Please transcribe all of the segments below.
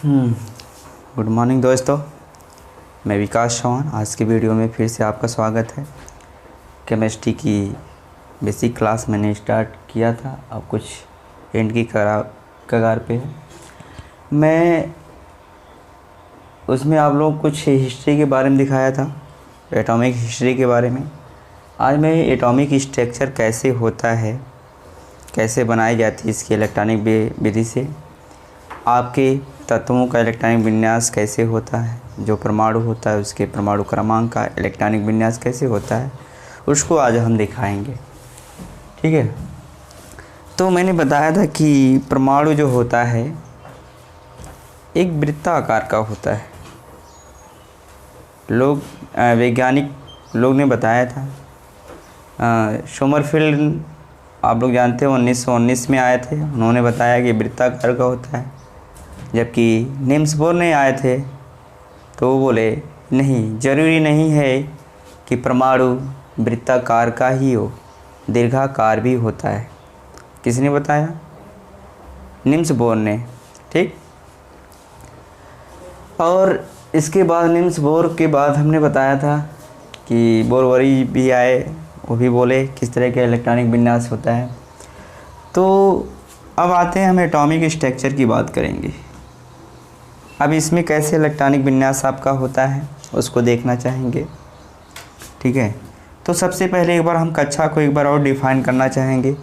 Good morning दोस्तों, मैं विकास चौहान। आज की वीडियो में फिर से आपका स्वागत है। केमिस्ट्री की बेसिक क्लास मैंने स्टार्ट किया था, अब कुछ एंड की कगार पे है। मैं उसमें आप लोगों को कुछ हिस्ट्री के बारे में दिखाया था, एटॉमिक हिस्ट्री के बारे में। आज मैं एटॉमिक स्ट्रक्चर कैसे होता है, कैसे बनाई जाती है इसकी इलेक्ट्रॉनिक विधि से, आपके तत्वों का इलेक्ट्रॉनिक विन्यास कैसे होता है, जो परमाणु होता है उसके परमाणु क्रमांक का इलेक्ट्रॉनिक विन्यास कैसे होता है, उसको आज हम दिखाएंगे। ठीक है। तो मैंने बताया था कि परमाणु जो होता है एक वृत्ताकार का होता है। वैज्ञानिक लोग ने बताया था। सोमरफेल्ड आप लोग जानते हो 1919 में आए थे, उन्होंने बताया कि वृत्ताकार का होता है। जबकि नील्स बोर ने आए थे तो वो बोले नहीं, ज़रूरी नहीं है कि परमाणु वृत्ताकार का ही हो, दीर्घाकार भी होता है। किसने बताया? नील्स बोर ने। ठीक। और इसके बाद नील्स बोर के बाद हमने बताया था कि बोरवरी भी आए, वो भी बोले किस तरह के इलेक्ट्रॉनिक विन्यास होता है। तो अब आते हैं, हम एटॉमिक स्ट्रक्चर की बात करेंगे। अब इसमें कैसे इलेक्ट्रॉनिक विन्यास आपका होता है उसको देखना चाहेंगे। ठीक है। तो सबसे पहले एक बार हम कक्षा को एक बार और डिफ़ाइन करना चाहेंगे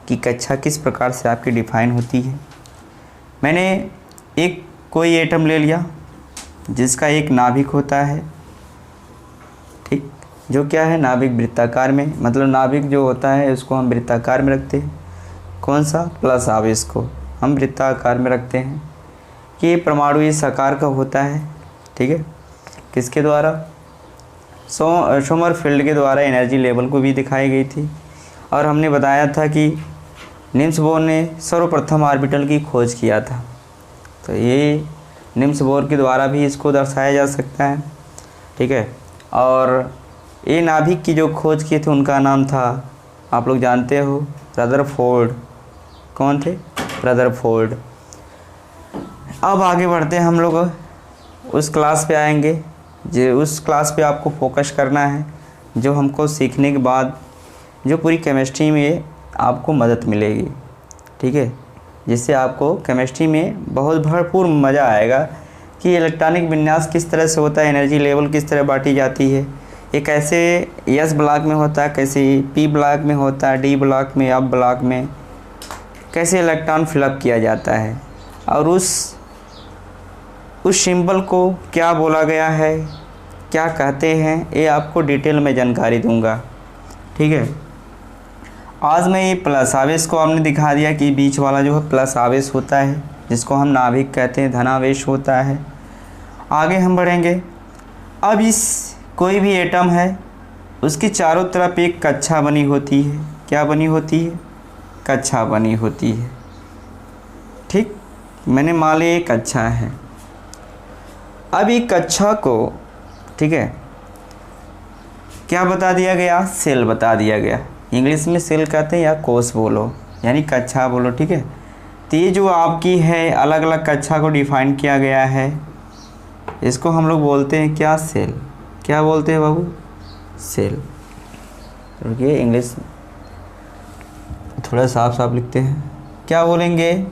कि कक्षा किस प्रकार से आपकी डिफ़ाइन होती है। मैंने एक कोई एटम ले लिया जिसका एक नाभिक होता है। ठीक। जो क्या है, नाभिक वृत्ताकार में, मतलब नाभिक जो होता है उसको हम वृत्ताकार में रखते हैं। कौन सा? प्लस आवेश को हम वृत्ताकार में रखते हैं। ये परमाणु इस आकार का होता है। ठीक है। किसके द्वारा? सोमरफेल्ड के द्वारा एनर्जी लेवल को भी दिखाई गई थी। और हमने बताया था कि नील्स बोर ने सर्वप्रथम ऑर्बिटल की खोज किया था। तो ये नील्स बोर के द्वारा भी इसको दर्शाया जा सकता है। ठीक है। और ये नाभिक की जो खोज किए थे उनका नाम था, आप लोग जानते हो, रदरफोर्ड। कौन थे? रदरफोर्ड। अब आगे बढ़ते हैं, हम लोग उस क्लास पे आएंगे जो उस क्लास पे आपको फोकस करना है, जो हमको सीखने के बाद जो पूरी केमिस्ट्री में आपको मदद मिलेगी। ठीक है। जिससे आपको केमिस्ट्री में बहुत भरपूर मज़ा आएगा कि इलेक्ट्रॉनिक विन्यास किस तरह से होता है, एनर्जी लेवल किस तरह बांटी जाती है, ये कैसे एस ब्लॉक में होता है, कैसे पी ब्लॉक में होता है, डी ब्लॉक में, एफ ब्लॉक में कैसे इलेक्ट्रॉन फिलअप किया जाता है, और उस सिंबल को क्या बोला गया है, क्या कहते हैं, ये आपको डिटेल में जानकारी दूंगा। ठीक है। आज मैं ये प्लस आवेश को आपने दिखा दिया कि बीच वाला जो है प्लस आवेश होता है, जिसको हम नाभिक कहते हैं, धनावेश होता है। आगे हम बढ़ेंगे। अब इस कोई भी एटम है उसकी चारों तरफ एक कक्षा बनी होती है। क्या बनी होती है? कक्षा बनी होती है। ठीक। मैंने मान लिया एक कक्षा है। अब एक कक्षा को, ठीक है, क्या बता दिया गया? सेल बता दिया गया। इंग्लिश में सेल कहते हैं, या कोष बोलो, यानी कक्षा बोलो। ठीक है। तो ये जो आपकी है अलग अलग कक्षा को डिफाइन किया गया है, इसको हम लोग बोलते हैं क्या? सेल। क्या बोलते हैं बाबू? सेल। रुकिए, इंग्लिश थोड़ा साफ साफ लिखते हैं। क्या बोलेंगे?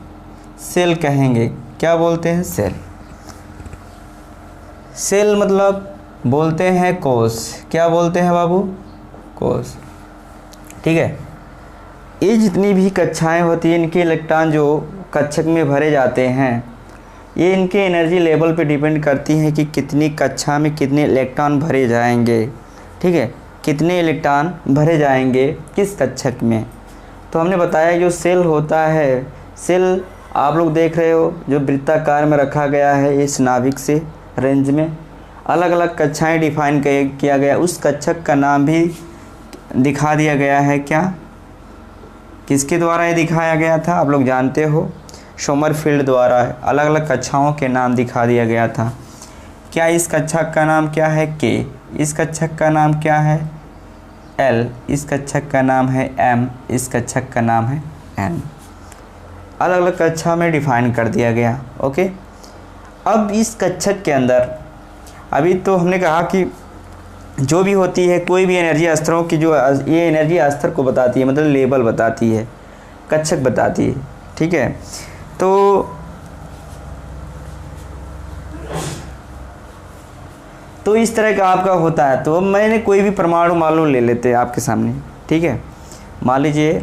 सेल कहेंगे। क्या बोलते हैं? सेल। सेल मतलब बोलते हैं कोष। क्या बोलते हैं बाबू? कोष। ठीक है। ये जितनी भी कक्षाएं होती हैं, इनके इलेक्ट्रॉन जो कक्षक में भरे जाते हैं, ये इनके एनर्जी लेवल पे डिपेंड करती हैं कि कितनी कक्षा में कितने इलेक्ट्रॉन भरे जाएंगे। ठीक है। कितने इलेक्ट्रॉन भरे जाएंगे किस कक्षक में। तो हमने बताया जो सेल होता है, सेल आप लोग देख रहे हो जो वृत्ताकार में रखा गया है इस नाभिक से रेंज में, अलग अलग कक्षाएं डिफाइन किया गया। उस कक्षक का नाम भी दिखा दिया गया है। क्या? किसके द्वारा ये दिखाया गया था? आप लोग जानते हो, सोमरफेल्ड द्वारा अलग अलग कक्षाओं के नाम दिखा दिया गया था। क्या इस कक्षक का नाम क्या है? के। इस कक्षक का नाम क्या है? एल। इस कक्षक का नाम है एम। इस कक्षक का नाम है एन। अलग अलग कक्षा में डिफाइन कर दिया गया। ओके। अब इस कक्षक के अंदर अभी तो हमने कहा कि जो भी होती है कोई भी एनर्जी स्तरों की, जो ये एनर्जी स्तर को बताती है, मतलब लेवल बताती है, कक्षक बताती है, ठीक है। तो इस तरह का आपका होता है। तो अब मैंने कोई भी परमाणु मालूम ले लेते हैं आपके सामने, ठीक है। मान लीजिए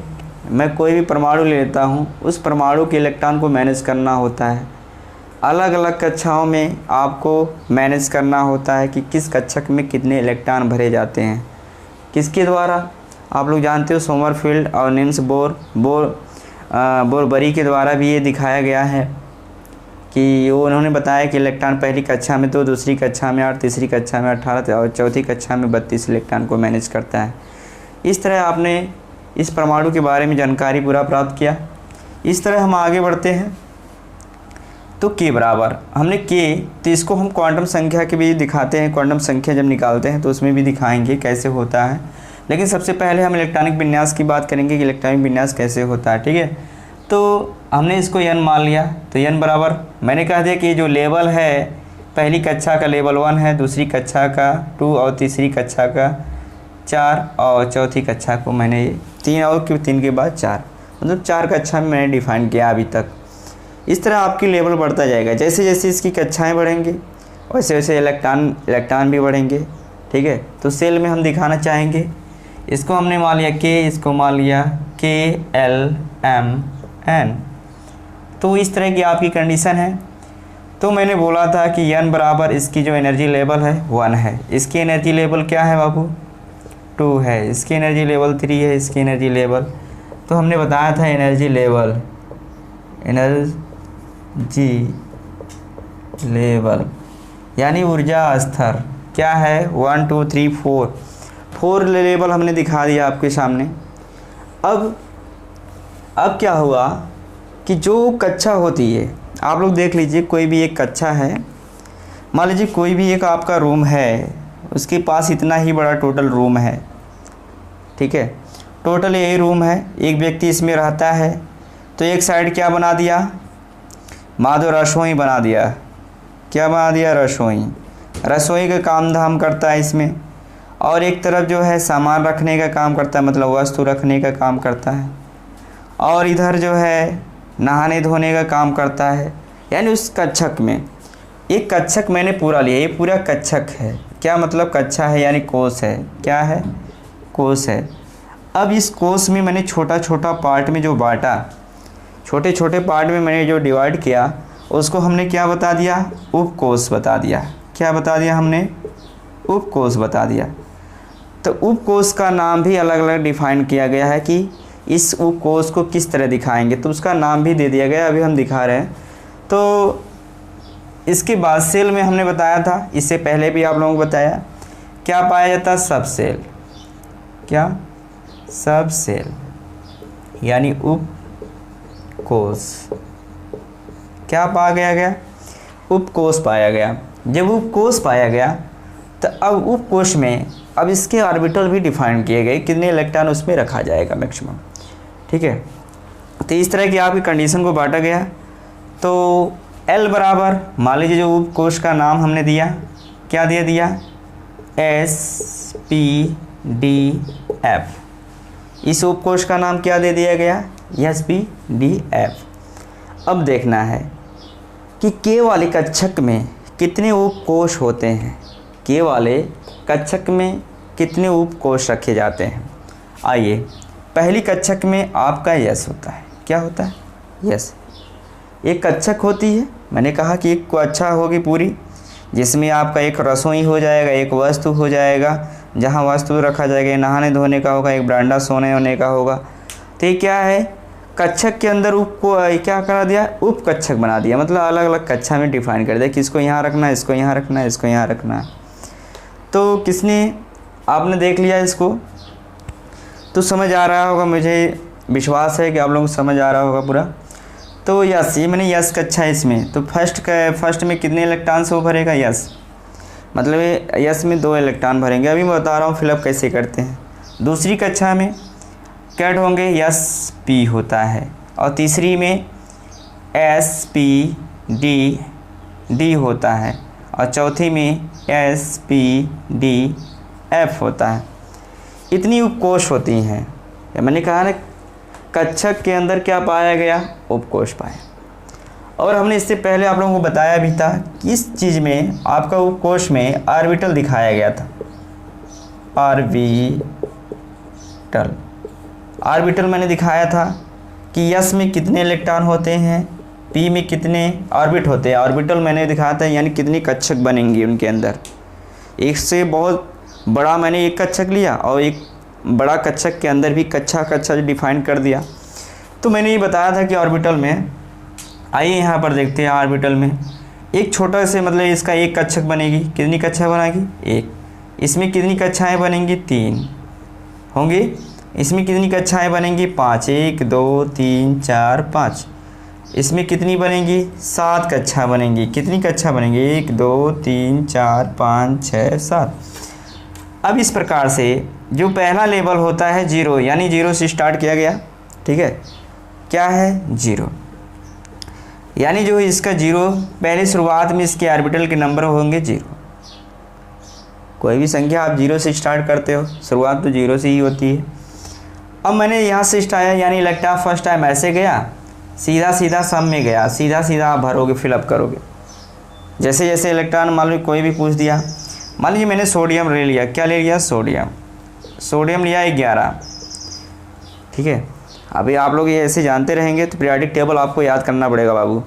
मैं कोई भी परमाणु ले लेता हूँ, उस परमाणु के इलेक्ट्रॉन को मैनेज करना होता है। अलग अलग कक्षाओं में आपको मैनेज करना होता है कि किस कक्षक में कितने इलेक्ट्रॉन भरे जाते हैं, किसके द्वारा। आप लोग जानते हो सोमरफेल्ड और निम्स बोरबरी के द्वारा भी ये दिखाया गया है कि वो उन्होंने बताया कि इलेक्ट्रॉन पहली कक्षा में 2, दूसरी कक्षा में 8, तीसरी कक्षा में 18 और चौथी कक्षा में 32 इलेक्ट्रॉन को मैनेज करता है। इस तरह आपने इस परमाणु के बारे में जानकारी पूरा प्राप्त किया। इस तरह हम आगे बढ़ते हैं। तो के बराबर हमने के, तो इसको हम क्वांटम संख्या के भी दिखाते हैं। क्वांटम संख्या जब निकालते हैं तो उसमें भी दिखाएंगे कैसे होता है, लेकिन सबसे पहले हम इलेक्ट्रॉनिक विन्यास की बात करेंगे कि इलेक्ट्रॉनिक विन्यास कैसे होता है, ठीक है। तो हमने इसको n मान लिया, तो n बराबर मैंने कह दिया कि जो लेवल है पहली कक्षा का लेवल 1 है, दूसरी कक्षा का 2 और तीसरी कक्षा का 4 और चौथी कक्षा को मैंने 3 और 3 के बाद 4, मतलब 4 कक्षा में मैंने डिफाइन किया अभी तक। इस तरह आपकी लेवल बढ़ता जाएगा, जैसे जैसे इसकी कक्षाएँ बढ़ेंगे वैसे वैसे इलेक्ट्रॉन भी बढ़ेंगे, ठीक है। तो सेल में हम दिखाना चाहेंगे, इसको हमने मान लिया के, इसको मान लिया KLMN। तो इस तरह की आपकी कंडीशन है। तो मैंने बोला था कि n बराबर इसकी जो एनर्जी लेवल है 1 है, इसकी एनर्जी लेवल क्या है बाबू 2 है, इसकी एनर्जी लेवल 3 है, इसकी एनर्जी लेवल, तो हमने बताया था एनर्जी लेवल यानी ऊर्जा स्तर क्या है 1 2 3 4 लेवल हमने दिखा दिया आपके सामने। अब क्या हुआ कि जो कक्षा होती है, आप लोग देख लीजिए, कोई भी एक कक्षा है, मान लीजिए कोई भी एक आपका रूम है, उसके पास इतना ही बड़ा टोटल रूम है, ठीक है। टोटल यही रूम है, एक व्यक्ति इसमें रहता है। तो एक साइड क्या बना दिया, माधव रसोई बना दिया। क्या बना दिया, रसोई का काम धाम करता है इसमें, और एक तरफ जो है सामान रखने का काम करता है, मतलब वस्तु रखने का काम करता है, और इधर जो है नहाने धोने का काम करता है। यानी उस कक्षक में एक कक्षक मैंने पूरा लिया, ये पूरा कक्षक है। क्या मतलब कक्षा है यानी कोष है, क्या है कोष है। अब इस कोष में मैंने छोटा छोटा पार्ट में जो बांटा, छोटे छोटे पार्ट में मैंने जो डिवाइड किया, उसको हमने क्या बता दिया, उपकोष बता दिया। क्या बता दिया हमने, उपकोष बता दिया। तो उपकोष का नाम भी अलग अलग डिफाइन किया गया है कि इस उपकोष को किस तरह दिखाएंगे, तो उसका नाम भी दे दिया गया, अभी हम दिखा रहे हैं। तो इसके बाद सेल में हमने बताया था, इससे पहले भी आप लोगों को बताया, क्या पाया जाता है, सब सेल। क्या, सब सेल यानी उपकोष। क्या पाया गया, उपकोष पाया गया। जब उपकोष पाया गया तो अब उपकोष में अब इसके ऑर्बिटल भी डिफाइन किए गए, कितने इलेक्ट्रॉन उसमें रखा जाएगा मैक्सिमम, ठीक है। तो इस तरह की आपकी कंडीशन को बांटा गया। तो L बराबर मान लीजिए जो उपकोष का नाम हमने दिया, क्या दे दिया, SPDF। इस उपकोष का नाम क्या दे दिया गया, SPDF। अब देखना है कि K वाले कक्षक में कितने उपकोष होते हैं, K वाले कक्षक में कितने उपकोष रखे जाते हैं। आइए, पहली कक्षक में आपका यस होता है। क्या होता है, यस। एक कक्षक होती है, मैंने कहा कि एक कक्षा होगी पूरी, जिसमें आपका एक रसोई हो जाएगा, एक वस्तु हो जाएगा जहां वस्तु रखा जाएगा, नहाने धोने का होगा, एक बरांडा सोने होने का होगा। तो ये क्या है, कक्षक के अंदर क्या करा दिया, उप कक्षक बना दिया, मतलब अलग अलग कक्षा में डिफाइन कर दिया कि इसको यहाँ रखना है, इसको यहाँ रखना है, इसको यहाँ रखना है। तो किसने, आपने देख लिया इसको, तो समझ आ रहा होगा, मुझे विश्वास है कि आप लोगों को समझ आ रहा होगा पूरा। तो यस, ये मैंने यस कक्षा है इसमें। तो फर्स्ट में कितने इलेक्ट्रॉन से भरेगा, यस, मतलब यस में 2 इलेक्ट्रॉन भरेंगे। अभी मैं बता रहा हूँ फिलअप कैसे करते हैं। दूसरी कक्षा में क्या होंगे, SP होता है, और तीसरी में SPD डी होता है और चौथी में एस पी डी एफ होता है। इतनी उपकोष होती हैं। मैंने कहा ना कक्षक के अंदर क्या पाया गया, उपकोष पाया। और हमने इससे पहले आप लोगों को बताया भी था किस चीज़ में आपका उपकोष में ऑर्बिटल दिखाया गया था। ऑर्बिटल मैंने दिखाया था कि यस में कितने इलेक्ट्रॉन होते हैं, पी में कितने ऑर्बिट होते हैं। ऑर्बिटल मैंने दिखाया था यानी कितनी कक्षक बनेंगी उनके अंदर। एक से बहुत बड़ा मैंने एक कक्षक लिया और एक बड़ा कक्षक के अंदर भी कक्षा डिफाइन कर दिया। तो मैंने ये बताया था कि ऑर्बिटल में, आइए यहाँ पर देखते हैं ऑर्बिटल में एक छोटा से मतलब इसका एक कक्षक बनेगी। कितनी कक्षा बनाएगी, एक। इसमें कितनी कक्षाएं बनेंगी, 3 होंगी। इसमें कितनी कक्षाएं बनेंगी, 5। 1 2 3 4 5। इसमें कितनी बनेंगी, 7 कक्षा बनेंगी। कितनी कक्षा बनेंगी, 1 2 3 4 5 6 7। अब इस प्रकार से जो पहला लेवल होता है 0, यानी 0 से स्टार्ट किया गया, ठीक है। क्या है, 0, यानी जो इसका 0 पहले शुरुआत में इसके ऑर्बिटल के नंबर होंगे 0। कोई भी संख्या आप 0 से स्टार्ट करते हो, शुरुआत तो 0 से ही होती है। अब मैंने यहाँ से स्टार्ट यानी इलेक्ट्रॉन फर्स्ट टाइम ऐसे गया, सीधा सब में गया, सीधा आप भरोगे, फिलअप करोगे। जैसे जैसे इलेक्ट्रॉन मान लो कोई भी पूछ दिया, मान लीजिए मैंने सोडियम ले लिया। क्या ले लिया, सोडियम लिया 11, ठीक है। अभी आप लोग ये ऐसे जानते रहेंगे तो पीरियोडिक टेबल आपको याद करना पड़ेगा बाबू,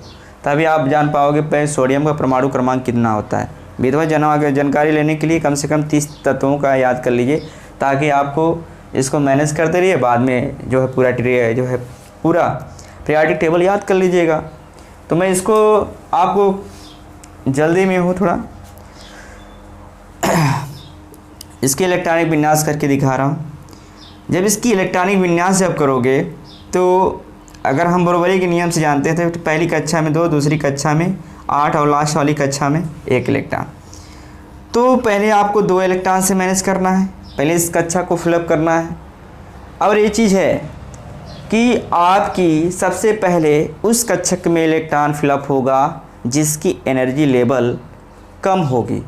तभी आप जान पाओगे पहले सोडियम का परमाणु क्रमांक कितना होता है। विधवा जानकारी लेने के लिए कम से कम 30 तत्वों का याद कर लीजिए, ताकि आपको इसको मैनेज करते रहिए, बाद में जो है पूरा पीरियोडिक टेबल याद कर लीजिएगा। तो मैं इसको आपको जल्दी में हूँ थोड़ा इसके इलेक्ट्रॉनिक विन्यास करके दिखा रहा हूँ। जब इसकी इलेक्ट्रॉनिक विन्यास जब करोगे तो अगर हम बराबरी के नियम से जानते थे तो पहली कक्षा में 2, दूसरी कक्षा में 8 और लास्ट वाली कक्षा में 1 इलेक्ट्रॉन। तो पहले आपको 2 इलेक्ट्रॉन से मैनेज करना है, पहले इस कक्षा को फिलअप करना है। और ये चीज़ है कि आपकी सबसे पहले उस कक्षक में इलेक्ट्रॉन फिलअप होगा जिसकी एनर्जी लेवल कम होगी।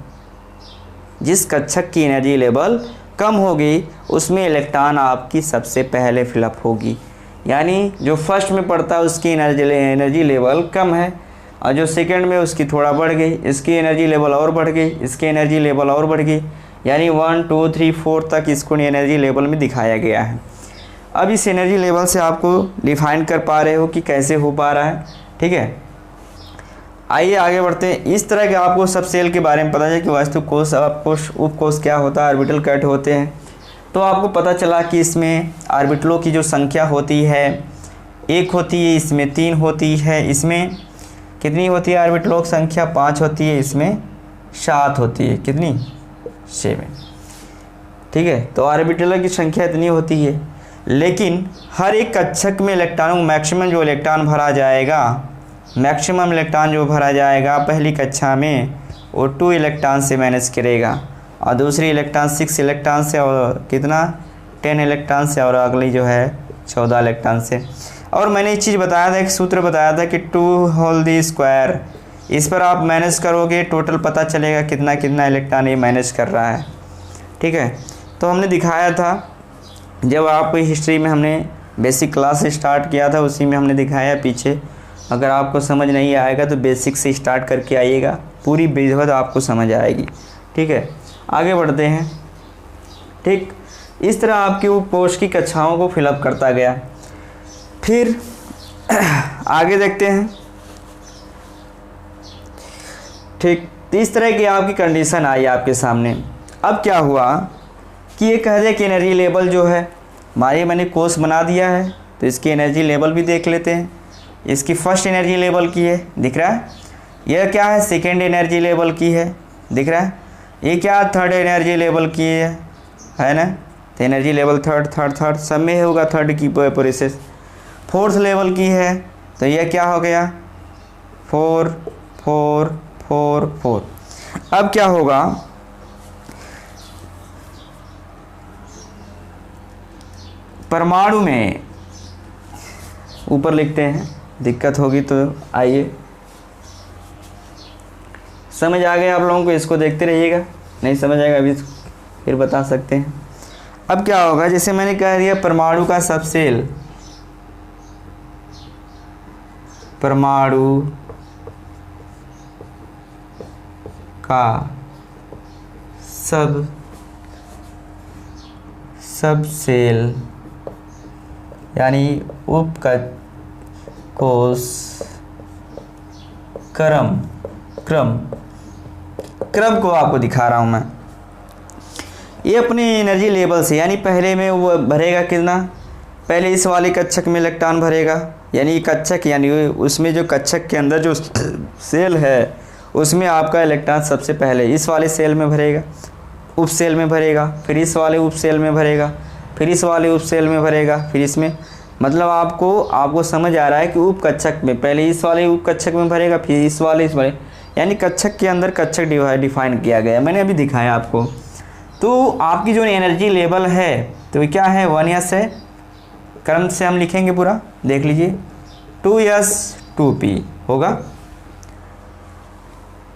जिस कक्षक की एनर्जी लेवल कम होगी उसमें इलेक्ट्रॉन आपकी सबसे पहले फिलअप होगी। यानी जो फर्स्ट में पड़ता है उसकी एनर्जी लेवल कम है और जो सेकंड में उसकी थोड़ा बढ़ गई, इसकी एनर्जी लेवल और बढ़ गई, इसकी एनर्जी लेवल और बढ़ गई, यानी 1 2 3 4 तक इसको एनर्जी लेवल में दिखाया गया है। अब इस एनर्जी लेवल से आपको डिफाइन कर पा रहे हो कि कैसे हो पा रहा है, ठीक है। आइए आगे बढ़ते हैं। इस तरह के आपको सब सेल के बारे में पता है कि वास्तु कोष, उपकोष क्या होता है, ऑर्बिटल कैट होते हैं। तो आपको पता चला कि इसमें ऑर्बिटलों की जो संख्या होती है 1 होती है, इसमें 3 होती है, इसमें कितनी होती है ऑर्बिटलों की संख्या 5 होती है, इसमें 7 होती है। कितनी, 7, ठीक है। तो ऑर्बिटलों की संख्या इतनी होती है, लेकिन हर एक कक्षक में इलेक्ट्रॉन मैक्सिमम जो इलेक्ट्रॉन भरा जाएगा, मैक्सिमम इलेक्ट्रॉन जो भरा जाएगा पहली कक्षा में वो 2 इलेक्ट्रॉन से मैनेज करेगा और दूसरी इलेक्ट्रॉन 6 इलेक्ट्रॉन से और कितना 10 इलेक्ट्रॉन से और अगली जो है 14 इलेक्ट्रॉन से। और मैंने एक चीज़ बताया था, एक सूत्र बताया था कि 2 होल दी स्क्वायर, इस पर आप मैनेज करोगे टोटल पता चलेगा कितना कितना इलेक्ट्रॉन ये मैनेज कर रहा है, ठीक है। तो हमने दिखाया था जब आपको हिस्ट्री में हमने बेसिक क्लास से स्टार्ट किया था, उसी में हमने दिखाया पीछे। अगर आपको समझ नहीं आएगा तो बेसिक से स्टार्ट करके आइएगा, पूरी विधिवत आपको समझ आएगी, ठीक है। आगे बढ़ते हैं, ठीक। इस तरह आपकी वो पोस्ट की कक्षाओं को फिलअप करता गया। फिर आगे देखते हैं, ठीक। तो इस तरह की आपकी कंडीशन आई आपके सामने। अब क्या हुआ कि ये कह दे कि एनर्जी लेवल जो है हमारे, मैंने कोर्स बना दिया है तो इसकी एनर्जी लेवल भी देख लेते हैं। इसकी फर्स्ट एनर्जी लेवल की है, दिख रहा है। यह क्या है, सेकेंड एनर्जी लेवल की है, दिख रहा है। ये क्या, थर्ड एनर्जी लेवल की है ना। तो एनर्जी लेवल थर्ड सब में होगा थर्ड की प्रोसेस। फोर्थ लेवल की है तो यह क्या हो गया, 4 4 4 4। अब क्या होगा, परमाणु में ऊपर लिखते हैं, दिक्कत होगी तो आइए समझ आ गया आप लोगों को? इसको देखते रहिएगा, नहीं समझ आएगा अभी फिर बता सकते हैं। अब क्या होगा, जैसे मैंने कह दिया परमाणु का सब सेल, परमाणु का सब सेल यानी कोश क्रम को आपको दिखा रहा हूँ मैं। ये अपनी एनर्जी लेवल से, यानी पहले में वो भरेगा कितना, पहले इस वाले कक्षक में इलेक्ट्रॉन भरेगा, यानी कक्षक यानी उसमें जो कक्षक के अंदर जो सेल है उसमें आपका इलेक्ट्रॉन सबसे पहले इस वाले सेल में भरेगा, उप सेल में भरेगा, फिर इस वाले उप सेल में भरेगा, फिर इस वाले उप सेल में भरेगा, फिर इसमें, मतलब आपको समझ आ रहा है कि उप कक्षक में पहले इस वाले उप कक्षक में भरेगा, फिर इस वाले, यानी कक्षक के अंदर कक्षक डिफाइन किया गया, मैंने अभी दिखाया आपको। तो आपकी जो एनर्जी लेवल है तो क्या है, 1s है, क्रम से हम लिखेंगे पूरा, देख लीजिए 2s 2p होगा,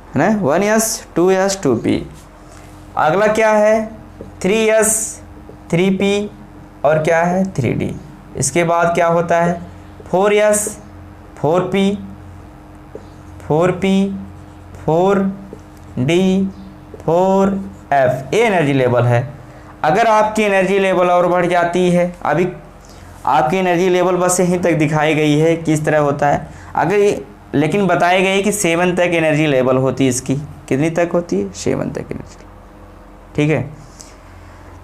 है ना, 1s 2s 2p। अगला क्या है, 3s 3p और क्या है 3d। इसके बाद क्या होता है 4s 4p 4p 4d 4f। ये एनर्जी लेवल है। अगर आपकी एनर्जी लेवल और बढ़ जाती है, अभी आपकी एनर्जी लेवल बस यहीं तक दिखाई गई है किस तरह होता है, अगर लेकिन बताई गई कि 7 तक एनर्जी लेवल होती है इसकी, कितनी तक होती है 7 तक एनर्जी, ठीक है।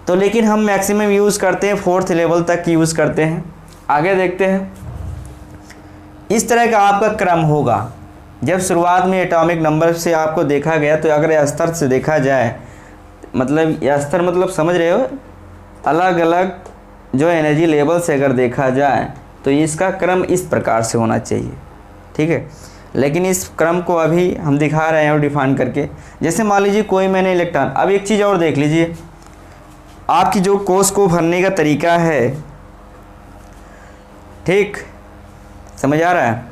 तो लेकिन हम मैक्सिमम यूज़ करते हैं 4th लेवल तक यूज़ करते हैं। आगे देखते हैं, इस तरह का आपका क्रम होगा। जब शुरुआत में एटॉमिक नंबर से आपको देखा गया, तो अगर स्तर से देखा जाए, मतलब स्तर मतलब समझ रहे हो, अलग अलग जो एनर्जी लेवल से अगर देखा जाए तो इसका क्रम इस प्रकार से होना चाहिए, ठीक है। लेकिन इस क्रम को अभी हम दिखा रहे हैं और डिफाइन करके। जैसे मान लीजिए कोई मैंने इलेक्ट्रॉन, अब एक चीज़ और देख लीजिए, आपकी जो कोश को भरने का तरीका है, ठीक, समझ आ रहा है,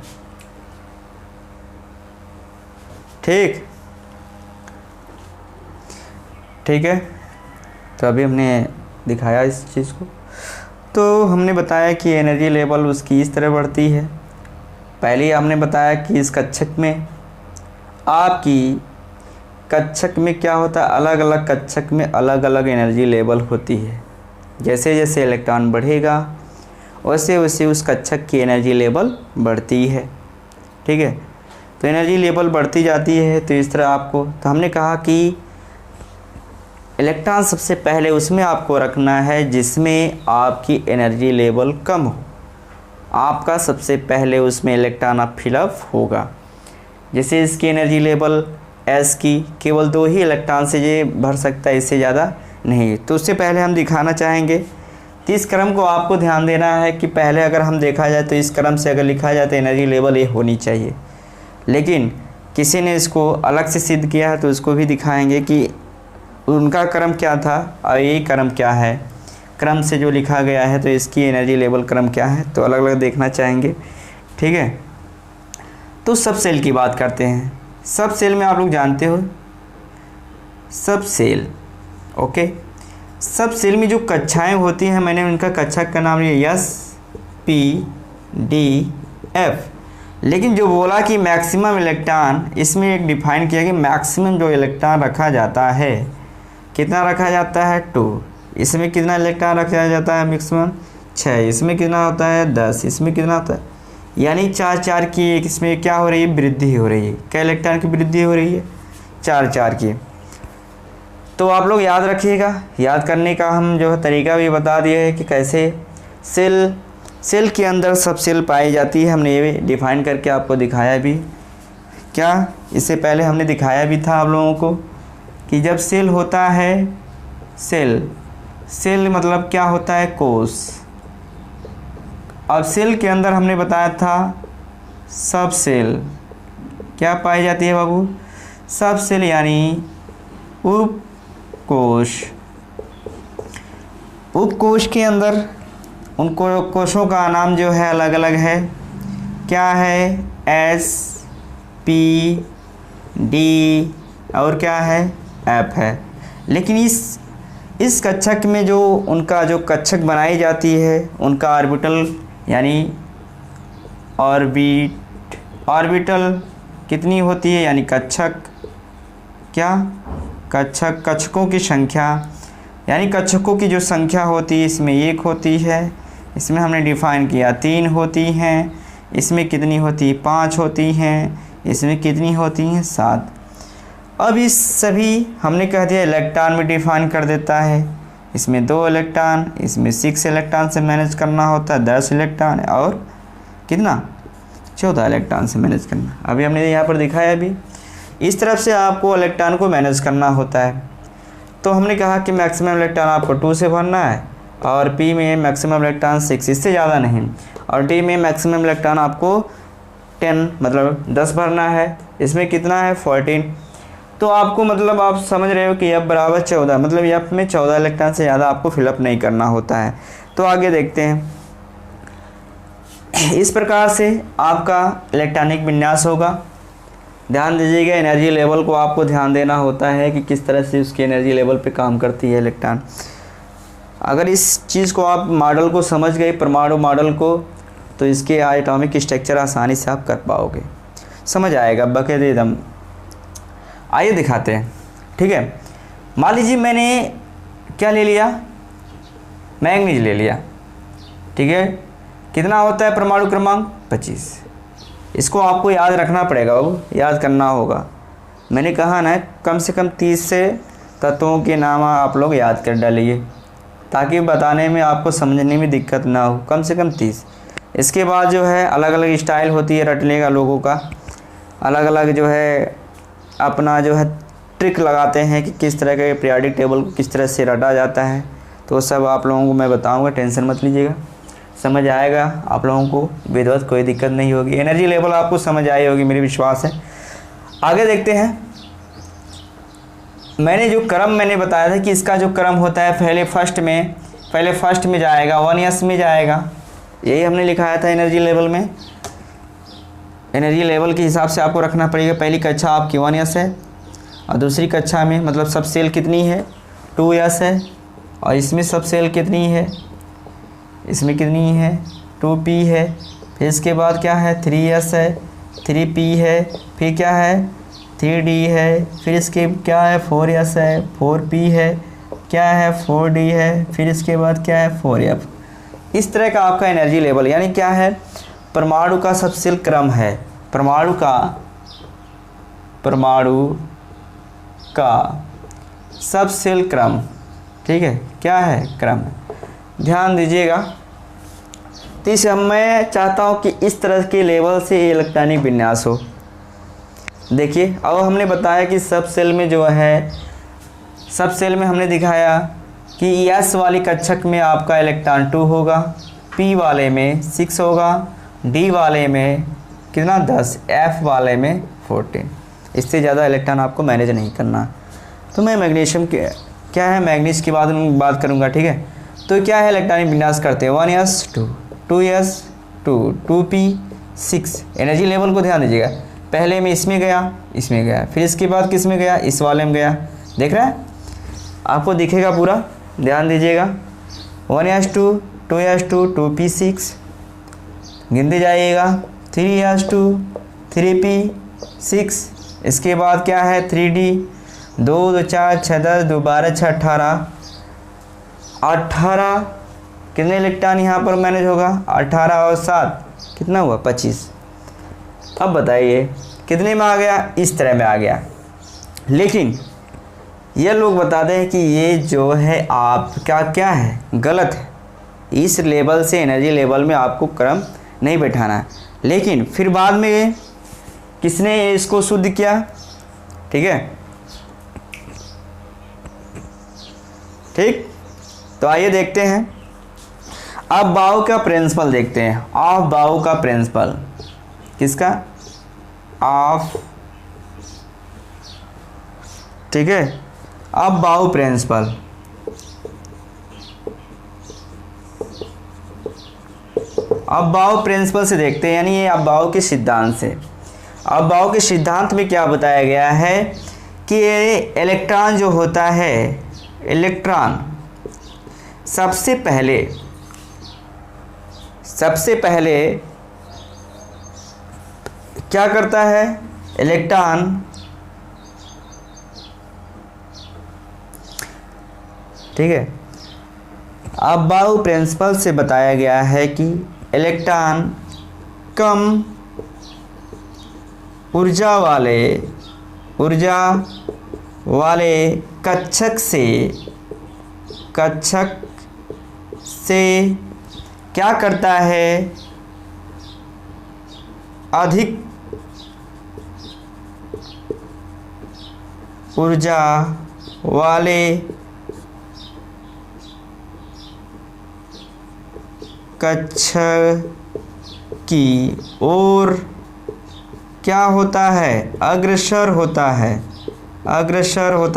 ठीक है। तो अभी हमने दिखाया इस चीज़ को, तो हमने बताया कि एनर्जी लेवल उसकी इस तरह बढ़ती है। पहले हमने बताया कि इस कक्षक में, आपकी कक्षक में क्या होता है, अलग अलग कक्षक में अलग अलग एनर्जी लेवल होती है। जैसे जैसे इलेक्ट्रॉन बढ़ेगा वैसे वैसे उस कक्षक की एनर्जी लेवल बढ़ती है, ठीक है। तो एनर्जी लेवल बढ़ती जाती है। तो इस तरह आपको, तो हमने कहा कि इलेक्ट्रॉन सबसे पहले उसमें आपको रखना है जिसमें आपकी एनर्जी लेवल कम हो। आपका सबसे पहले उसमें इलेक्ट्रॉन अब फिलअप होगा। जैसे इसकी एनर्जी लेवल एस की केवल 2 ही इलेक्ट्रॉन से ये भर सकता है, इससे ज़्यादा नहीं। तो उससे पहले हम दिखाना चाहेंगे, तो इस क्रम को आपको ध्यान देना है कि पहले अगर हम देखा जाए तो इस क्रम से अगर लिखा जाए तो एनर्जी लेवल ये होनी चाहिए, लेकिन किसी ने इसको अलग से सिद्ध किया है तो उसको भी दिखाएंगे कि उनका क्रम क्या था और ये क्रम क्या है। क्रम से जो लिखा गया है तो इसकी एनर्जी लेवल क्रम क्या है, तो अलग अलग देखना चाहेंगे, ठीक है। तो सब सेल की बात करते हैं। सब सेल में आप लोग जानते हो, सब सेल, ओके, सब सेल में जो कक्षाएं होती हैं, मैंने उनका कक्षक का नाम लिया S P D F। लेकिन जो बोला कि मैक्सिमम इलेक्ट्रॉन, इसमें एक डिफाइन किया कि मैक्सिमम जो इलेक्ट्रॉन रखा जाता है, कितना रखा जाता है 2। इसमें कितना इलेक्ट्रॉन रखा जाता है मैक्सिमम 6। इसमें कितना होता है 10। इसमें कितना होता है, यानी 4 की एक इसमें क्या हो रही है, वृद्धि हो रही है। क्या इलेक्ट्रॉन की वृद्धि हो रही है, 4 की। तो आप लोग याद रखिएगा, याद करने का हम जो है तरीका भी बता दिए है कि कैसे सेल के अंदर सब सेल पाई जाती है। हमने ये डिफाइन करके आपको दिखाया भी, क्या इससे पहले हमने दिखाया भी था आप लोगों को कि जब सेल होता है, सेल मतलब क्या होता है, कोश। अब सेल के अंदर हमने बताया था सब सेल क्या पाई जाती है बाबू, सब सेल यानी उपकोश। उपकोश के अंदर उन कोशों का नाम जो है अलग अलग है। क्या है, S P D और क्या है, F है। लेकिन इस कक्षक में जो उनका जो कक्षक बनाई जाती है उनका ऑर्बिटल यानी ऑर्बिटल कितनी होती है, यानी कक्षक क्या, कक्षकों की संख्या, यानी कक्षकों की जो संख्या होती है इसमें 1 होती है, इसमें हमने डिफाइन किया 3 होती हैं, इसमें कितनी होती, 5 होती हैं, इसमें कितनी होती हैं, 7। अब इस सभी हमने कह दिया इलेक्ट्रॉन में डिफाइन कर देता है, इसमें 2 इलेक्ट्रॉन, इसमें 6 इलेक्ट्रॉन से मैनेज करना होता है, 10 इलेक्ट्रॉन और कितना, 14 इलेक्ट्रॉन से मैनेज करना। अभी हमने यहाँ पर दिखाया भी इस तरफ से आपको इलेक्ट्रॉन को मैनेज करना होता है। तो हमने कहा कि मैक्सिमम इलेक्ट्रॉन आपको 2 से भरना है और P में मैक्सिमम इलेक्ट्रॉन 6, इससे ज़्यादा नहीं, और D में मैक्सिमम इलेक्ट्रॉन आपको 10 मतलब 10 भरना है, इसमें कितना है 14। तो आपको मतलब आप समझ रहे हो कि F बराबर 14, मतलब F में 14 इलेक्ट्रॉन से ज़्यादा आपको फिलअप नहीं करना होता है। तो आगे देखते हैं, इस प्रकार से आपका इलेक्ट्रॉनिक विन्यास होगा। ध्यान दीजिएगा, एनर्जी लेवल को आपको ध्यान देना होता है कि किस तरह से उसकी एनर्जी लेवल पे काम करती है इलेक्ट्रॉन। अगर इस चीज़ को आप मॉडल को समझ गए, परमाणु मॉडल को, तो इसके एटॉमिक स्ट्रक्चर आसानी से आप कर पाओगे, समझ आएगा बकायदे। आइए दिखाते हैं, ठीक है। मान लीजिए मैंने क्या ले लिया, मैंगनीज ले लिया, ठीक है। कितना होता है परमाणु क्रमांक 25। इसको आपको याद रखना पड़ेगा, वो याद करना होगा। मैंने कहा ना कम से कम 30 से तत्वों के नाम आप लोग याद कर डालिए ताकि बताने में आपको समझने में दिक्कत ना हो, कम से कम 30। इसके बाद जो है अलग अलग स्टाइल होती है रटने का, लोगों का अलग अलग जो है अपना जो है ट्रिक लगाते हैं कि किस तरह के पीरियोडिक टेबल को किस तरह से रटा जाता है। तो सब आप लोगों को मैं बताऊंगा, टेंशन मत लीजिएगा, समझ आएगा आप लोगों को, विधिवत कोई दिक्कत नहीं होगी। एनर्जी लेवल आपको समझ आई होगी, मेरी विश्वास है। आगे देखते हैं, मैंने जो क्रम मैंने बताया था कि इसका जो क्रम होता है पहले फर्स्ट में जाएगा, 1s में जाएगा, यही हमने लिखाया था एनर्जी लेवल में। एनर्जी लेवल के हिसाब से आपको रखना पड़ेगा। पहली कक्षा आपकी 1s है और दूसरी कक्षा में मतलब सब सेल कितनी है 2s है, और इसमें सब सेल कितनी है, इसमें कितनी है 2p है। फिर इसके बाद क्या है 3s है, 3p है, फिर क्या है 3d है, फिर इसके क्या है 4s है, 4p है, क्या है 4d है, फिर इसके बाद क्या है 4f। इस तरह का आपका एनर्जी लेवल, यानी क्या है परमाणु का सब सेल क्रम है, परमाणु का सब सेल क्रम, ठीक है, क्या है क्रम, ध्यान दीजिएगा। तो इसे मैं चाहता हूँ कि इस तरह के लेवल से इलेक्ट्रॉनिक विन्यास हो। देखिए अब हमने बताया कि सब सेल में जो है, सब सेल में हमने दिखाया कि S वाली कक्षक में आपका इलेक्ट्रॉन 2 होगा, P वाले में 6 होगा, D वाले में कितना 10, F वाले में 14। इससे ज़्यादा इलेक्ट्रॉन आपको मैनेज नहीं करना। तो मैं मैग्नीशियम के क्या है मैग्नीज की बात करूँगा, ठीक है। तो क्या है इलेक्ट्रॉनिक विन्यास करते हैं 1s 2, 2s 2, 2p 6। Energy level को ध्यान दीजिएगा, पहले में इसमें गया, फिर इसके बाद किस में गया, इस वाले में गया। देख रहे हैं, आपको दिखेगा पूरा, ध्यान दीजिएगा। 1s2, 2s2, 2p6 गिनते जाइएगा, 3s2, 3p6। इसके बाद क्या है 3d, 2 2 4 6 10, 2 12 6 18 कितने इलेक्ट्रॉन यहाँ पर मैनेज होगा, 18 और 7 कितना हुआ 25। अब बताइए कितने में आ गया, इस तरह में आ गया। लेकिन ये लोग बताते हैं कि ये जो है आपका क्या है गलत है, इस लेवल से एनर्जी लेवल में आपको क्रम नहीं बैठाना है। लेकिन फिर बाद में किसने इसको शुद्ध किया, ठीक है, ठीक। तो आइए देखते हैं, अब बाउ का प्रिंसिपल देखते हैं। ऑफ बाउ का प्रिंसिपल किसका, ऑफ, ठीक है। अब बाउ प्रिंसिपल, अब बाउ प्रिंसिपल से देखते हैं, यानी ये अब बाउ के सिद्धांत से। अब बाउ के सिद्धांत में क्या बताया गया है कि इलेक्ट्रॉन जो होता है, इलेक्ट्रॉन सबसे पहले क्या करता है? इलेक्ट्रॉन ठीक है, अब बाउ प्रिंसिपल से बताया गया है कि इलेक्ट्रॉन कम ऊर्जा वाले कक्षक से क्या करता है? अधिक ऊर्जा वाले कक्षक की ओर क्या होता है? अग्रसर होता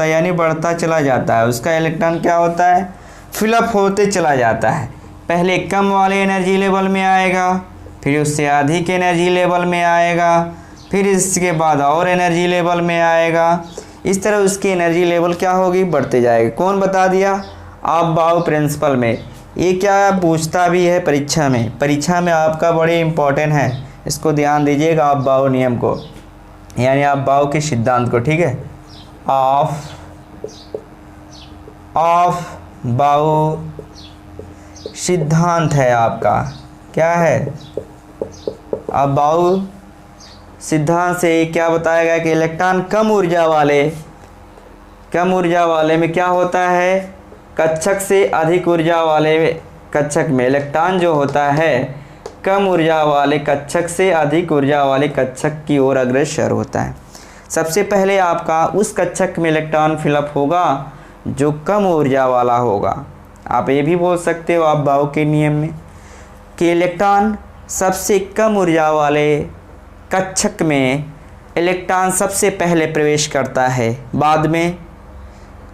है यानी बढ़ता चला जाता है। उसका इलेक्ट्रॉन क्या होता है? फिलअप होते चला जाता है। पहले कम वाले एनर्जी लेवल में आएगा, फिर उससे अधिक एनर्जी लेवल में आएगा, फिर इसके बाद और एनर्जी लेवल में आएगा। इस तरह उसकी एनर्जी लेवल क्या होगी? बढ़ते जाएगी। कौन बता दिया? आप बाउ प्रिंसिपल में। ये क्या पूछता भी है परीक्षा में आपका बड़े इम्पोर्टेंट है, इसको ध्यान दीजिएगा आप बाउ नियम को, यानी आप बाउ के सिद्धांत को। ठीक है, ऑफ बाउ सिद्धांत है आपका। क्या है? अब बाउ सिद्धांत से क्या बताया गया कि इलेक्ट्रॉन कम ऊर्जा वाले में क्या होता है? कक्षक से अधिक ऊर्जा वाले कक्षक में इलेक्ट्रॉन जो होता है कम ऊर्जा वाले कक्षक से अधिक ऊर्जा वाले कक्षक की ओर अग्रसर होता है। सबसे पहले आपका उस कक्षक में इलेक्ट्रॉन फिलअप होगा जो कम ऊर्जा वाला होगा। आप ये भी बोल सकते हो आप बाउ के नियम में कि इलेक्ट्रॉन सबसे कम ऊर्जा वाले कक्षक में इलेक्ट्रॉन सबसे पहले प्रवेश करता है, बाद में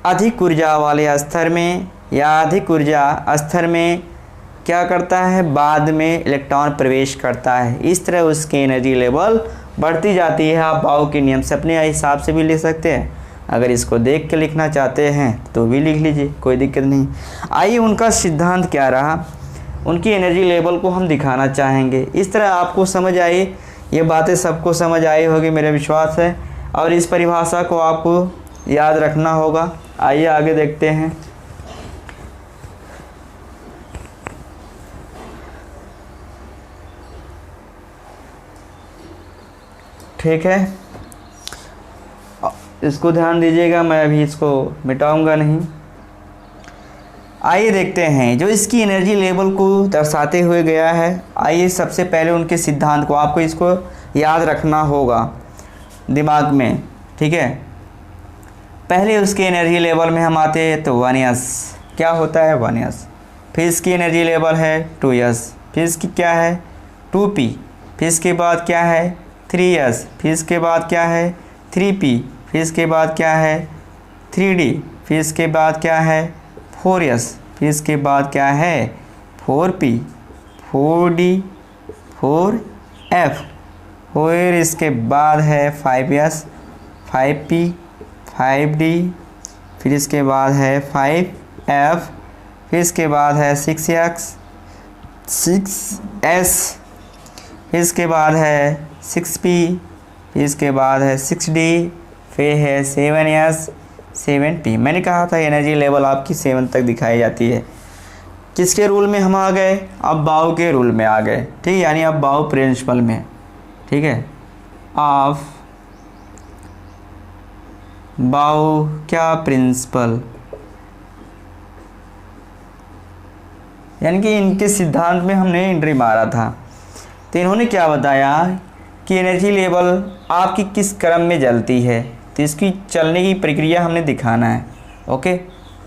अधिक ऊर्जा वाले स्तर में या अधिक ऊर्जा स्तर में क्या करता है? बाद में इलेक्ट्रॉन प्रवेश करता है। इस तरह उसकी एनर्जी लेवल बढ़ती जाती है। आप बाउ के नियम से अपने हिसाब से भी लिख सकते हैं, अगर इसको देख के लिखना चाहते हैं तो भी लिख लीजिए, कोई दिक्कत नहीं। आइए उनका सिद्धांत क्या रहा, उनकी एनर्जी लेवल को हम दिखाना चाहेंगे। इस तरह आपको समझ आई, ये बातें सबको समझ आई होगी मेरा विश्वास है, और इस परिभाषा को आपको याद रखना होगा। आइए आगे देखते हैं। ठीक है, इसको ध्यान दीजिएगा, मैं अभी इसको मिटाऊंगा नहीं। आइए देखते हैं जो इसकी एनर्जी लेवल को दर्शाते हुए गया है। आइए सबसे पहले उनके सिद्धांत को आपको इसको याद रखना होगा दिमाग में। ठीक है, पहले उसके एनर्जी लेवल में हम आते हैं तो 1s क्या होता है? 1s। फिर इसकी एनर्जी लेवल है 2s, फिर इसकी क्या है? 2p, फिर इसके बाद क्या है? 3s, फिर इसके बाद क्या है? 3p, फिर इसके बाद क्या है? 3d, फिर इसके बाद क्या है? 4s, फिर इसके बाद क्या है? 4p, 4d, 4f, फिर इसके बाद है 5s, 5p, 5d, फिर इसके बाद है 5f, फिर इसके बाद है 6x, 6s, फिर इसके बाद है 6p, फिर इसके बाद है 6d, फिर है 7s, 7p। मैंने कहा था एनर्जी लेवल आपकी 7 तक दिखाई जाती है। किसके रूल में हम आ गए? अब बाउ के रूल में आ गए। ठीक है, यानी अब बाउ प्रिंसिपल में। ठीक है, ऑफ बाउ क्या प्रिंसिपल, यानी कि इनके सिद्धांत में हमने एंट्री मारा था। तो इन्होंने क्या बताया कि एनर्जी लेवल आपकी किस क्रम में जलती है, तो इसकी चलने की प्रक्रिया हमने दिखाना है। ओके,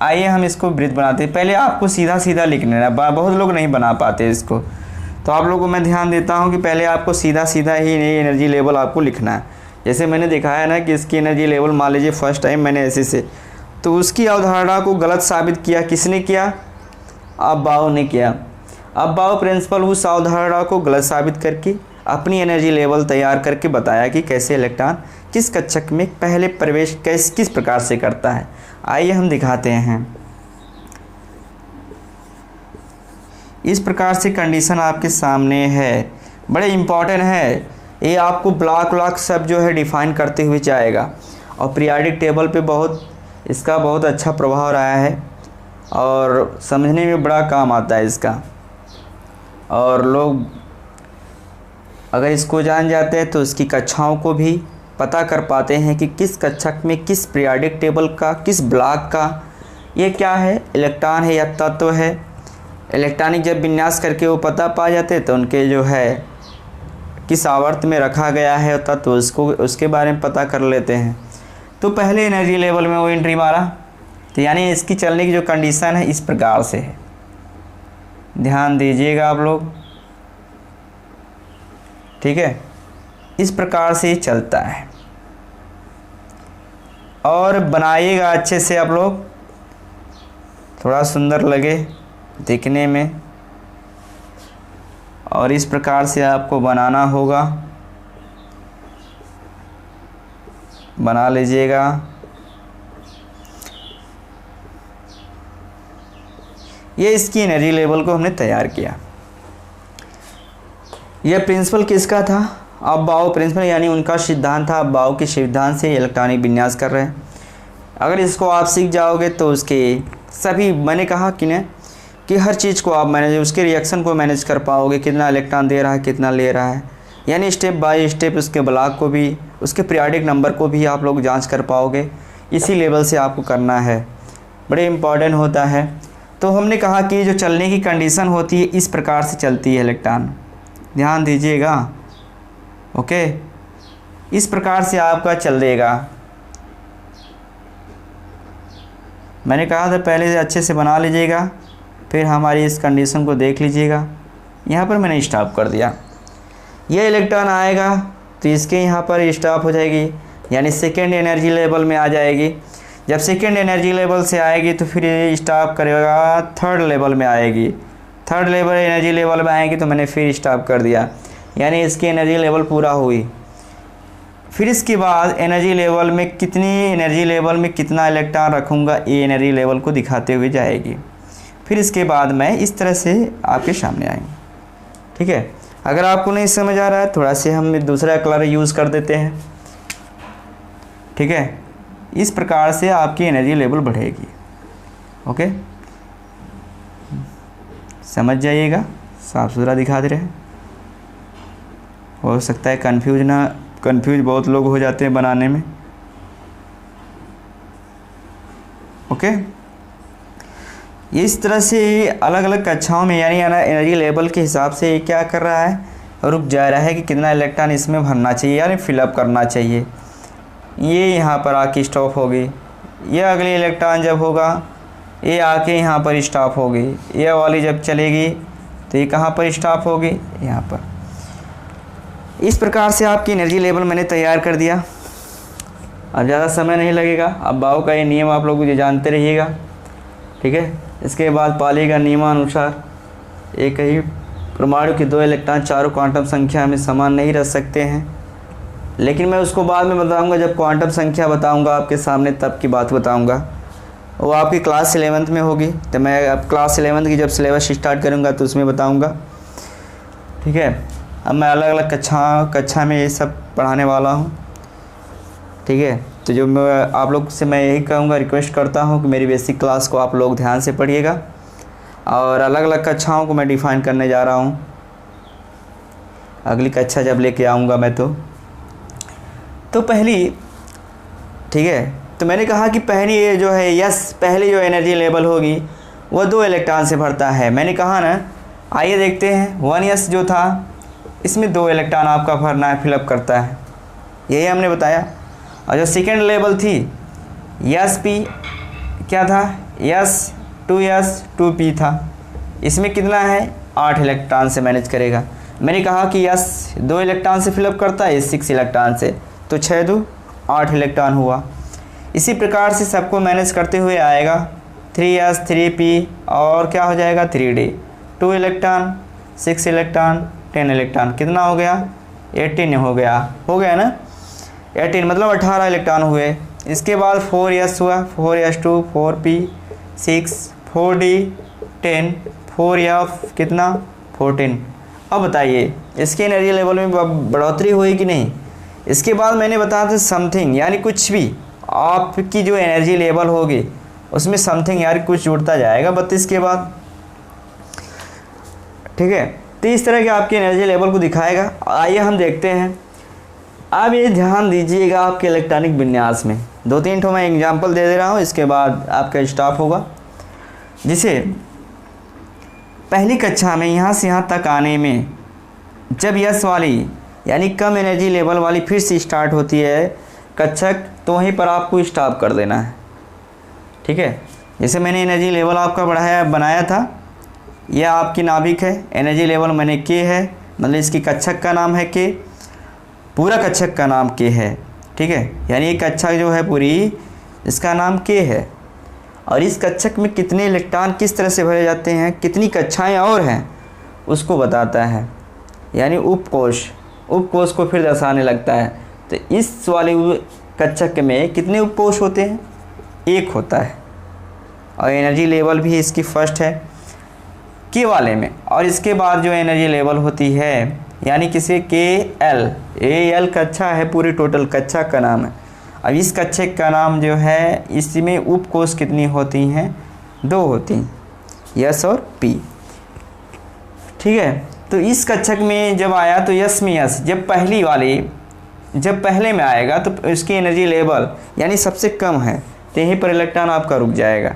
आइए हम इसको वृत्त बनाते हैं। पहले आपको सीधा सीधा लिखना है, बहुत लोग नहीं बना पाते इसको, तो आप लोगों को मैं ध्यान देता हूँ कि पहले आपको सीधा सीधा ही एनर्जी लेवल आपको लिखना है। जैसे मैंने दिखाया ना कि इसकी एनर्जी लेवल मान लीजिए फर्स्ट टाइम मैंने ऐसे से, तो उसकी अवधारणा को गलत साबित किया। किसने किया? अब बाउ ने किया। अब बाउ प्रिंसिपल उस अवधारणा को गलत साबित करके अपनी एनर्जी लेवल तैयार करके बताया कि कैसे इलेक्ट्रॉन किस कक्षक में पहले प्रवेश किस प्रकार से करता है। आइए हम दिखाते हैं। इस प्रकार से कंडीशन आपके सामने है, बड़े इम्पॉर्टेंट है ये, आपको ब्लॉक सब जो है डिफाइन करते हुए जाएगा और पीरियोडिक टेबल पे इसका बहुत अच्छा प्रभाव रहा है और समझने में बड़ा काम आता है इसका। और लोग अगर इसको जान जाते हैं तो इसकी कक्षाओं को भी पता कर पाते हैं कि किस कक्षक में किस पीरियोडिक टेबल का किस ब्लॉक का ये क्या है, इलेक्ट्रॉन है या तत्व है। इलेक्ट्रॉनिक जब विन्यास करके वो पता पा जाते तो उनके जो है किस आवर्त में रखा गया है तत्व उसके बारे में पता कर लेते हैं। तो पहले एनर्जी लेवल में वो एंट्री मारा, तो यानी इसकी चलने की जो कंडीशन है इस प्रकार से है, ध्यान दीजिएगा आप लोग, ठीक है। इस प्रकार से चलता है और बनाइएगा अच्छे से आप लोग, थोड़ा सुंदर लगे दिखने में, और इस प्रकार से आपको बनाना होगा, बना लीजिएगा। ये इसकी एनर्जी लेवल को हमने तैयार किया। यह प्रिंसिपल किसका था, अबाउ प्रिंसिपल, यानी उनका सिद्धांत था। अबाउ के सिद्धांत से इलेक्ट्रॉनिक विन्यास कर रहे हैं। अगर इसको आप सीख जाओगे तो उसके सभी, मैंने कहा कि हर चीज़ को आप मैनेज, उसके रिएक्शन को मैनेज कर पाओगे, कितना इलेक्ट्रॉन दे रहा है कितना ले रहा है, यानी स्टेप बाय स्टेप उसके ब्लॉक को भी, उसके पीरियोडिक नंबर को भी आप लोग जांच कर पाओगे। इसी लेवल से आपको करना है, बड़े इम्पॉर्टेंट होता है। तो हमने कहा कि जो चलने की कंडीशन होती है इस प्रकार से चलती है इलेक्ट्रॉन, ध्यान दीजिएगा, ओके। इस प्रकार से आपका चलेगा। मैंने कहा था पहले से अच्छे से बना लीजिएगा, फिर हमारी इस कंडीशन को देख लीजिएगा। यहाँ पर मैंने स्टॉप कर दिया, ये इलेक्ट्रॉन आएगा तो इसके यहाँ पर स्टॉप हो जाएगी, यानी सेकेंड एनर्जी लेवल में आ जाएगी। जब सेकेंड एनर्जी लेवल से आएगी तो फिर ये स्टॉप करेगा, थर्ड लेवल में आएगी, थर्ड लेवल एनर्जी लेवल में आएगी तो मैंने फिर स्टॉप कर दिया, यानी इसकी एनर्जी लेवल पूरा हुई। फिर इसके बाद एनर्जी लेवल में कितना इलेक्ट्रॉन रखूँगा, ये एनर्जी लेवल को दिखाते हुए जाएगी। फिर इसके बाद मैं इस तरह से आपके सामने आएंगे, ठीक है। अगर आपको नहीं समझ आ रहा है थोड़ा से हम दूसरा कलर यूज़ कर देते हैं, ठीक है। इस प्रकार से आपकी एनर्जी लेवल बढ़ेगी, ओके, समझ जाइएगा, साफ सुथरा दिखा दे रहे हैं। हो सकता है कंफ्यूज बहुत लोग हो जाते हैं बनाने में, ओके। इस तरह से अलग अलग कक्षाओं में, यानी एनर्जी लेवल के हिसाब से क्या कर रहा है, रुक जा रहा है कि कितना इलेक्ट्रॉन इसमें भरना चाहिए, यानी फिलअप करना चाहिए। ये यहाँ पर आके स्टॉप होगी, ये अगली इलेक्ट्रॉन जब होगा ये आके यहाँ पर स्टॉप होगी, ये वाली जब चलेगी तो ये कहाँ पर स्टॉप होगी, यहाँ पर। इस प्रकार से आपकी एनर्जी लेवल मैंने तैयार कर दिया। अब ज़्यादा समय नहीं लगेगा। अब बाउ का ये नियम आप लोग मुझे जानते रहिएगा, ठीक है। इसके बाद पाली का नियमानुसार एक ही परमाणु के 2 इलेक्ट्रॉन चारों क्वांटम संख्या में समान नहीं रह सकते हैं, लेकिन मैं उसको बाद में बताऊंगा, जब क्वांटम संख्या बताऊंगा आपके सामने तब की बात बताऊंगा। वो आपकी क्लास 11th में होगी, तो मैं अब क्लास 11th की जब सिलेबस स्टार्ट करूंगा तो उसमें बताऊंगा, ठीक है। अब मैं अलग अलग कक्षा में ये सब पढ़ाने वाला हूँ, ठीक है। तो जो मैं आप लोग से मैं यही कहूँगा, रिक्वेस्ट करता हूँ कि मेरी बेसिक क्लास को आप लोग ध्यान से पढ़िएगा, और अलग अलग कक्षाओं को मैं डिफ़ाइन करने जा रहा हूँ। अगली कक्षा जब लेके आऊँगा मैं तो पहली, ठीक है। तो मैंने कहा कि पहली ये जो है पहली जो एनर्जी लेवल होगी वो 2 इलेक्ट्रॉन से भरता है। मैंने कहा ना, आइए देखते हैं। 1s जो था इसमें 2 इलेक्ट्रॉन आपका भरना है, फिलअप करता है, यही हमने बताया। और जो सेकेंड लेवल थी sp क्या था, s 2s 2p था, इसमें कितना है 8 इलेक्ट्रॉन से मैनेज करेगा। मैंने कहा कि s 2 इलेक्ट्रॉन से फिलअप करता है, 6 इलेक्ट्रॉन से, तो 6 2 8 इलेक्ट्रॉन हुआ। इसी प्रकार से सबको मैनेज करते हुए आएगा 3s 3p और क्या हो जाएगा 3d, 2 इलेक्ट्रॉन 6 इलेक्ट्रॉन 10 इलेक्ट्रॉन, कितना हो गया 18 हो गया ना। 18 मतलब 18 इलेक्ट्रॉन हुए। इसके बाद 4s हुआ, 4s2, 4p, 6, 4d, 10, 4f कितना 14। अब बताइए इसके एनर्जी लेवल में बढ़ोतरी हुई कि नहीं। इसके बाद मैंने बताया था समथिंग, यानी कुछ भी आपकी जो एनर्जी लेवल होगी उसमें समथिंग यार कुछ जुड़ता जाएगा 32 के बाद, ठीक है। तो इस तरह के आपकी एनर्जी लेवल को दिखाएगा। आइए हम देखते हैं। अब ये ध्यान दीजिएगा आपके इलेक्ट्रॉनिक विन्यास में 2-3 ठो मैं एग्जांपल दे रहा हूँ, इसके बाद आपका स्टॉप होगा। जिसे पहली कक्षा में यहाँ से यहाँ तक आने में जब यस वाली यानी कम एनर्जी लेवल वाली फिर से स्टार्ट होती है कक्षक, तो वहीं पर आपको स्टॉप कर देना है, ठीक है। जैसे मैंने एनर्जी लेवल आपका बनाया था, यह आपकी नाभिक है, एनर्जी लेवल मैंने के है, मतलब इसकी कक्षक का नाम है के, पूरा कक्षक का नाम के है, ठीक है। यानी ये कक्षक जो है पूरी इसका नाम के है। और इस कक्षक में कितने इलेक्ट्रॉन किस तरह से भरे जाते हैं, कितनी कक्षाएं और हैं उसको बताता है, यानी उपकोष को फिर दर्शाने लगता है। तो इस वाले कक्षक में कितने उपकोष होते हैं, एक होता है। और एनर्जी लेवल भी इसकी फर्स्ट है के वाले में। और इसके बाद जो एनर्जी लेवल होती है यानी किसी के एल कक्षा है, पूरी टोटल कक्षा का नाम है। अब इस कक्षक का नाम जो है इसमें उपकोष कितनी होती हैं, 2 होती हैं, यस और पी, ठीक है। तो इस कक्षक में जब आया तो यस में यस जब पहले में आएगा तो इसकी एनर्जी लेवल यानी सबसे कम है, तो यहीं पर इलेक्ट्रॉन आपका रुक जाएगा।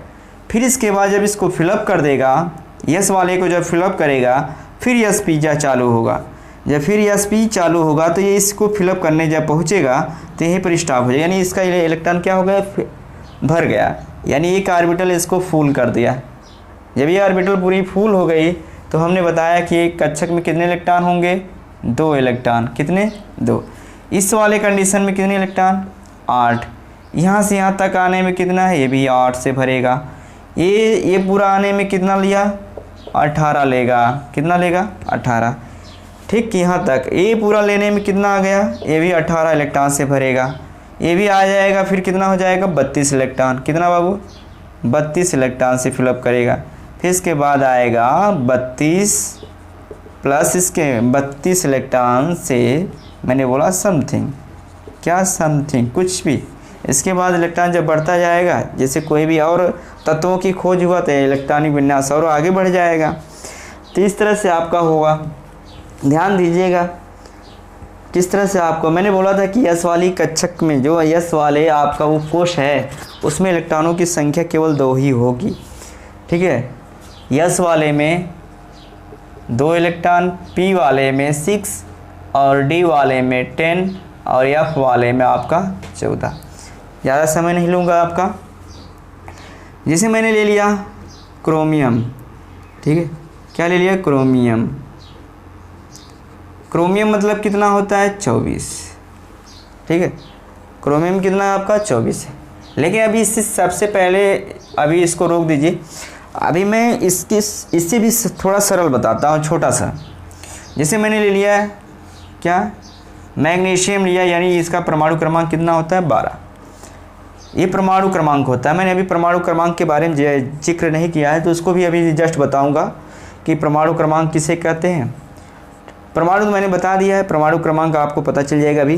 फिर इसके बाद जब इसको फिलअप कर देगा, यस वाले को जब फिलअप करेगा फिर यस पी चालू होगा। जब फिर यस पी चालू होगा तो ये इसको फिलअप करने जब पहुँचेगा तो यहीं पर स्टॉप हो जाएगा, यानी इसका इलेक्ट्रॉन क्या हो गया, भर गया, यानी एक ऑर्बिटल इसको फुल कर दिया। जब ये ऑर्बिटल पूरी फुल हो गई तो हमने बताया कि एक कक्षक में कितने इलेक्ट्रॉन होंगे, 2 इलेक्ट्रॉन, कितने 2। इस वाले कंडीशन में कितने इलेक्ट्रॉन, 8। यहाँ से यहाँ तक आने में कितना है, ये भी 8 से भरेगा। ये पूरा आने में कितना लिया, 18 लेगा, कितना लेगा 18, ठीक। यहाँ तक ये पूरा लेने में कितना आ गया, ये भी 18 इलेक्ट्रॉन से भरेगा। ये भी आ जाएगा, फिर कितना हो जाएगा 32 इलेक्ट्रॉन, कितना बाबू 32 इलेक्ट्रॉन से फिलअप करेगा। फिर इसके बाद आएगा 32 प्लस इसके 32 इलेक्ट्रॉन से मैंने बोला समथिंग, क्या समथिंग, कुछ भी। इसके बाद इलेक्ट्रॉन जब बढ़ता जाएगा, जैसे कोई भी और तत्वों की खोज हुआ तो इलेक्ट्रॉनिक विन्यास और आगे बढ़ जाएगा। तो इस तरह से आपका होगा, ध्यान दीजिएगा किस तरह से आपको मैंने बोला था कि यस वाली कक्षक में जो यस वाले आपका उपकोष है उसमें इलेक्ट्रॉनों की संख्या केवल 2 ही होगी, ठीक है। यस वाले में 2 इलेक्ट्रॉन, पी वाले में 6 और डी वाले में 10 और एफ वाले में आपका 14। ज़्यादा समय नहीं लूँगा आपका। जैसे मैंने ले लिया क्रोमियम, ठीक है, क्या ले लिया क्रोमियम। क्रोमियम मतलब कितना होता है 24, ठीक है। क्रोमियम कितना है आपका 24 है। लेकिन अभी इससे सबसे पहले अभी इसको रोक दीजिए, अभी मैं इससे भी थोड़ा सरल बताता हूँ, छोटा सा। जैसे मैंने ले लिया है क्या, मैग्नीशियम लिया, यानी इसका परमाणु क्रमांक कितना होता है 12। ये परमाणु क्रमांक होता है। मैंने अभी परमाणु क्रमांक के बारे में जिक्र नहीं किया है, तो उसको भी अभी जस्ट बताऊंगा कि परमाणु क्रमांक किसे कहते हैं। परमाणु तो मैंने बता दिया है, परमाणु क्रमांक आपको पता चल जाएगा अभी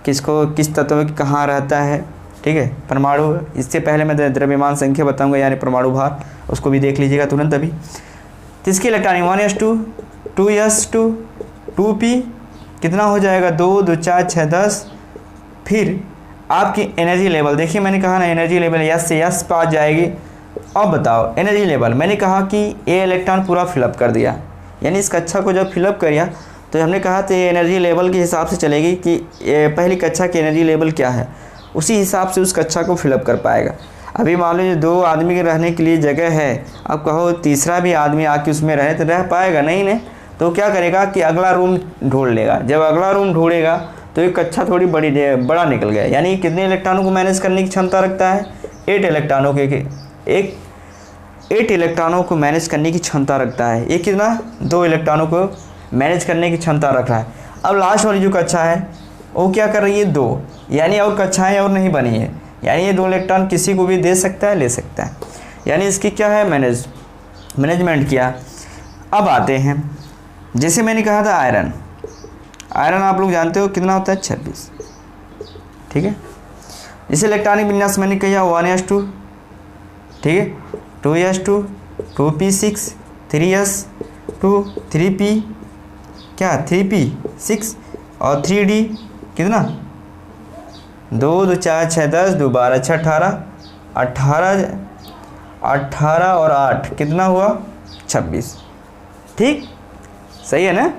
किसको किस तत्व में कहाँ रहता है, ठीक है। परमाणु, इससे पहले मैं द्रव्यमान संख्या बताऊंगा यानी परमाणु भार, उसको भी देख लीजिएगा तुरंत अभी। तो इसकी इलेक्ट्रॉनिक 1s2, 2s2, 2p कितना हो जाएगा 2, 2, 4, 6, 10। फिर आपकी एनर्जी लेवल देखिए, मैंने कहा ना एनर्जी लेवल यस से यस पास जाएगी। अब बताओ एनर्जी लेवल, मैंने कहा कि ए इलेक्ट्रॉन पूरा फिलअप कर दिया, यानी इस कक्षा को जब फिलअप किया तो हमने कहा तो ये एनर्जी लेवल के हिसाब से चलेगी कि पहली कक्षा की एनर्जी लेवल क्या है, उसी हिसाब से उस कक्षा को फिलअप कर पाएगा। अभी मान लीजिए 2 आदमी के रहने के लिए जगह है, अब कहो तीसरा भी आदमी आके उसमें रहे तो रह पाएगा नहीं, तो क्या करेगा कि अगला रूम ढूंढ लेगा। जब अगला रूम ढूंढेगा तो ये कक्षा थोड़ी बड़ा निकल गया, यानी कितने इलेक्ट्रॉनों को मैनेज करने की क्षमता रखता है 8 इलेक्ट्रॉनों के 8 इलेक्ट्रॉनों को मैनेज करने की क्षमता रखता है। ये कितना 2 इलेक्ट्रॉनों को मैनेज करने की क्षमता रख रहा है। अब लास्ट वाली जो कक्षा है वो क्या कर रही है 2, यानी और कक्षाएं और नहीं बनी है, यानी ये 2 इलेक्ट्रॉन किसी को भी दे सकता है, ले सकता है, यानी इसकी क्या है मैनेजमेंट किया। अब आते हैं, जैसे मैंने कहा था आयरन आप लोग जानते हो कितना होता है 26, ठीक है। जैसे इलेक्ट्रॉनिक विन्यास मैंने कहा 1s2, ठीक है, 2s2, 2p6, 3s2, 3p क्या 3p6 और 3d कितना 2 2 4 6 10 2 12 6 18 और 8 कितना हुआ 26, ठीक, सही है ना।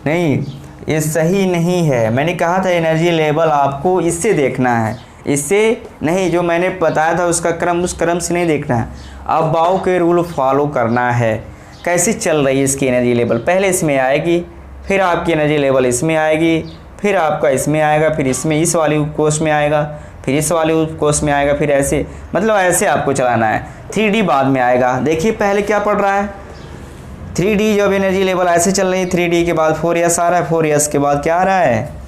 नहीं, ये सही नहीं है, मैंने कहा था एनर्जी लेवल आपको इससे देखना है, इससे नहीं, जो मैंने बताया था उसका क्रम, उस क्रम से नहीं देखना है। अब बाउ के रूल फॉलो करना है। कैसे चल रही है इसकी एनर्जी लेवल, पहले इसमें आएगी, फिर आपकी एनर्जी लेवल इसमें आएगी, फिर आपका इसमें आएगा, फिर इसमें इस वाली कोष में आएगा, फिर इस वाले कोष में आएगा, फिर ऐसे, मतलब ऐसे आपको चलाना है। 3D बाद में आएगा। देखिए पहले क्या पड़ रहा है 3D, जब एनर्जी लेवल ऐसे चल रही है 3D के बाद 4s आ रहा है, 4s के बाद क्या आ रहा है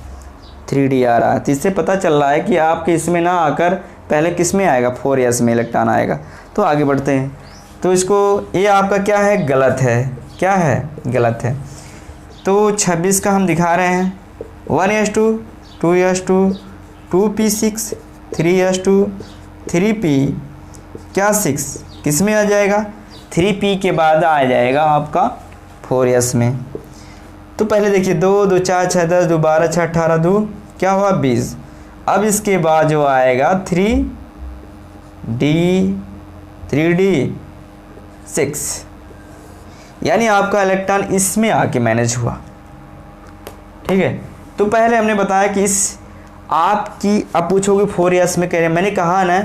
3D आ रहा है। तो इससे पता चल रहा है कि आपके इसमें ना आकर पहले किस में आएगा 4s में इलेक्ट्रॉन आएगा। तो आगे बढ़ते हैं, तो इसको ये आपका क्या है गलत है, क्या है गलत है। तो 26 का हम दिखा रहे हैं 1s2, 2s2, 2p6, 3s2, 3p क्या 6 किस में आ जाएगा 3p के बाद आ जाएगा आपका 4s में। तो पहले देखिए 2 2 4 6 10 2 12 6 18 2 क्या हुआ 20। अब इसके बाद जो आएगा 3d 6, यानी आपका इलेक्ट्रॉन इसमें आके मैनेज हुआ, ठीक है। तो पहले हमने बताया कि इस आपकी, अब पूछोगे 4s में कह रहे हैं, मैंने कहा ना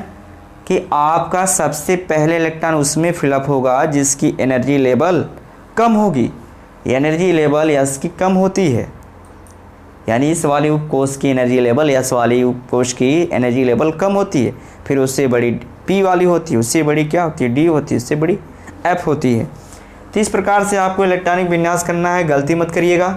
कि आपका सबसे पहले इलेक्ट्रॉन उसमें फिलअप होगा जिसकी एनर्जी लेवल कम होगी। एनर्जी लेवल यस की कम होती है, यानी इस वाली उपकोष की एनर्जी लेवल यस वाली उपकोष की एनर्जी लेवल कम होती है, फिर उससे बड़ी पी वाली होती है, उससे बड़ी क्या होती है डी होती है, उससे बड़ी एफ होती है। तो इस प्रकार से आपको इलेक्ट्रॉनिक विन्यास करना है, गलती मत करिएगा।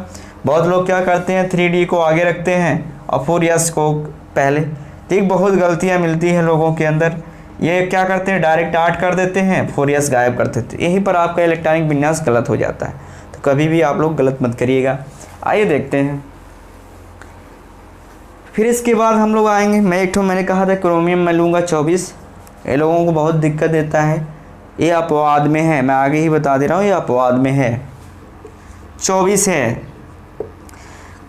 बहुत लोग क्या करते हैं 3D को आगे रखते हैं और 4s को पहले, तो बहुत गलतियाँ मिलती हैं लोगों के अंदर। ये क्या करते हैं डायरेक्ट 8 कर देते हैं, 4s गायब कर देते हैं, यहीं पर आपका इलेक्ट्रॉनिक विन्यास गलत हो जाता है। तो कभी भी आप लोग गलत मत करिएगा। आइए देखते हैं, फिर इसके बाद हम लोग आएंगे, मैंने कहा था क्रोमियम मैं लूँगा 24, ये लोगों को बहुत दिक्कत देता है, ये अपवाद में है, मैं आगे ही बता दे रहा हूँ, ये अपवाद में है 24 है।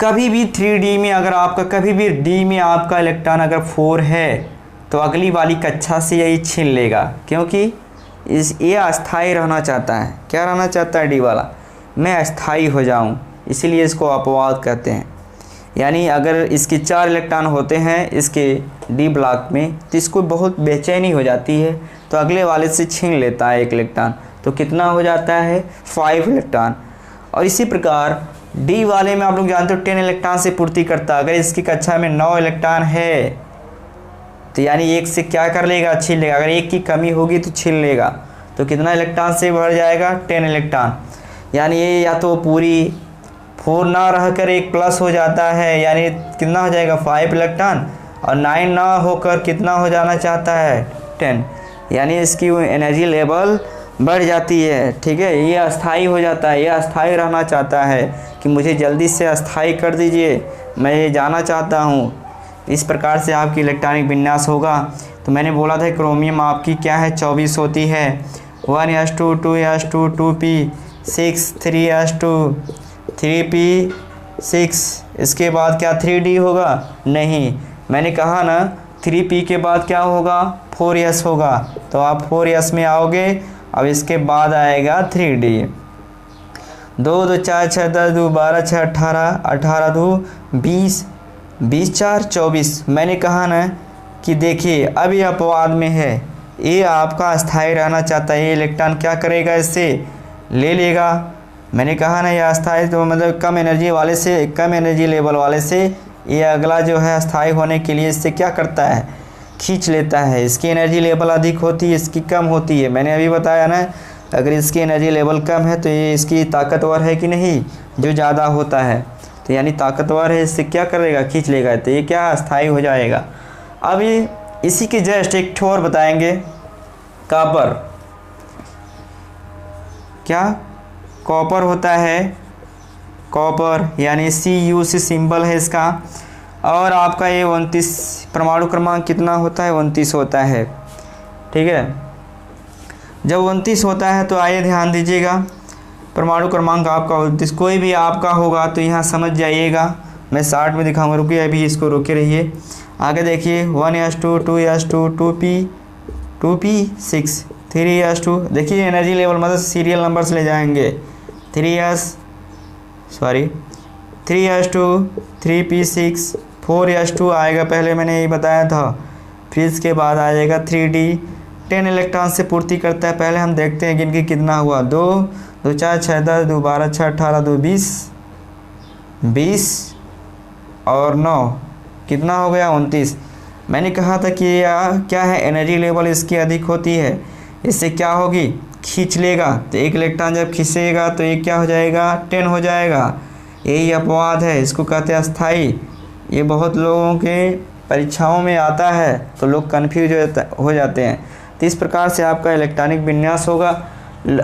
कभी भी 3D में अगर आपका, कभी भी D में आपका इलेक्ट्रॉन अगर 4 है तो अगली वाली कक्षा से यही छीन लेगा, क्योंकि ये अस्थाई रहना चाहता है। क्या रहना चाहता है D वाला, मैं अस्थाई हो जाऊं, इसीलिए इसको अपवाद कहते हैं। यानी अगर इसके 4 इलेक्ट्रॉन होते हैं इसके D ब्लॉक में, तो इसको बहुत बेचैनी हो जाती है, तो अगले वाले से छीन लेता है 1 इलेक्ट्रॉन, तो कितना हो जाता है 5 इलेक्ट्रॉन। और इसी प्रकार D वाले में आप लोग जानते हो 10 इलेक्ट्रॉन से पूर्ति करता है। अगर इसकी कक्षा में 9 इलेक्ट्रॉन है तो यानी 1 से क्या कर लेगा, छीन लेगा। अगर 1 की कमी होगी तो छीन लेगा, तो कितना इलेक्ट्रॉन से भर जाएगा 10 इलेक्ट्रॉन। यानी ये या तो पूरी 4 ना रहकर 1 प्लस हो जाता है, यानी कितना हो जाएगा 5 इलेक्ट्रॉन, और 9 ना होकर कितना हो जाना चाहता है 10, यानी इसकी एनर्जी लेवल बढ़ जाती है, ठीक है। ये अस्थाई हो जाता है, ये अस्थाई रहना चाहता है कि मुझे जल्दी से अस्थाई कर दीजिए, मैं ये जाना चाहता हूँ। इस प्रकार से आपकी इलेक्ट्रॉनिक विन्यास होगा। तो मैंने बोला था क्रोमियम आपकी क्या है 24 होती है, 1s2, 2s2, 2p6, 3s2, 3p6, इसके बाद क्या 3d होगा, नहीं, मैंने कहा ना 3p के बाद क्या होगा 4s होगा, तो आप 4s में आओगे। अब इसके बाद आएगा 3d, 2 2 4 6 10 2 12 6 18 18 2 20 20 4 24। मैंने कहा ना कि देखिए अब ये अपवाद में है, ये आपका अस्थाई रहना चाहता है, ये इलेक्ट्रॉन क्या करेगा इससे ले लेगा। मैंने कहा ना ये अस्थाई, तो मतलब कम एनर्जी वाले से, कम एनर्जी लेवल वाले से ये अगला जो है अस्थाई होने के लिए इससे क्या करता है खींच लेता है। इसकी एनर्जी लेवल अधिक होती है, इसकी कम होती है। मैंने अभी बताया ना अगर इसकी एनर्जी लेवल कम है तो ये इसकी ताकतवर है कि नहीं, जो ज़्यादा होता है। तो यानी ताकतवर है, इससे क्या करेगा, खींच लेगा, तो ये क्या अस्थाई हो जाएगा। अब ये इसी के जस्ट एक ठो और बताएंगे, कॉपर। क्या कॉपर होता है, कॉपर यानी CU से सिंबल है इसका। और आपका ये 29 परमाणु क्रमांक कितना होता है, 29 होता है। ठीक है, जब 29 होता है तो आइए ध्यान दीजिएगा, परमाणु क्रमांक आपका 29 कोई भी आपका होगा तो यहाँ समझ जाइएगा, मैं 60 में दिखाऊंगा। रुकिए अभी इसको रुके रहिए, आगे देखिए 1s2 2s2 2p 2p6 3s2। देखिए एनर्जी लेवल मतलब सीरियल नंबर से ले जाएंगे, 3s2 3p6 4s2 आएगा, पहले मैंने यही बताया था। फिर इसके बाद आ जाएगा 3d, 10 इलेक्ट्रॉन से पूर्ति करता है। पहले हम देखते हैं कि कितना हुआ, 2 2 4 6 10 2 12 6 18 2 20 और 9 कितना हो गया, 29। मैंने कहा था कि क्या है, एनर्जी लेवल इसकी अधिक होती है, इससे क्या होगी, खींच लेगा। तो एक इलेक्ट्रॉन जब खींचेगा तो ये क्या हो जाएगा, 10 हो जाएगा। यही अपवाद है, इसको कहते हैं अस्थाई। ये बहुत लोगों के परीक्षाओं में आता है तो लोग कन्फ्यूज हो जाते हैं। तो इस प्रकार से आपका इलेक्ट्रॉनिक विन्यास होगा।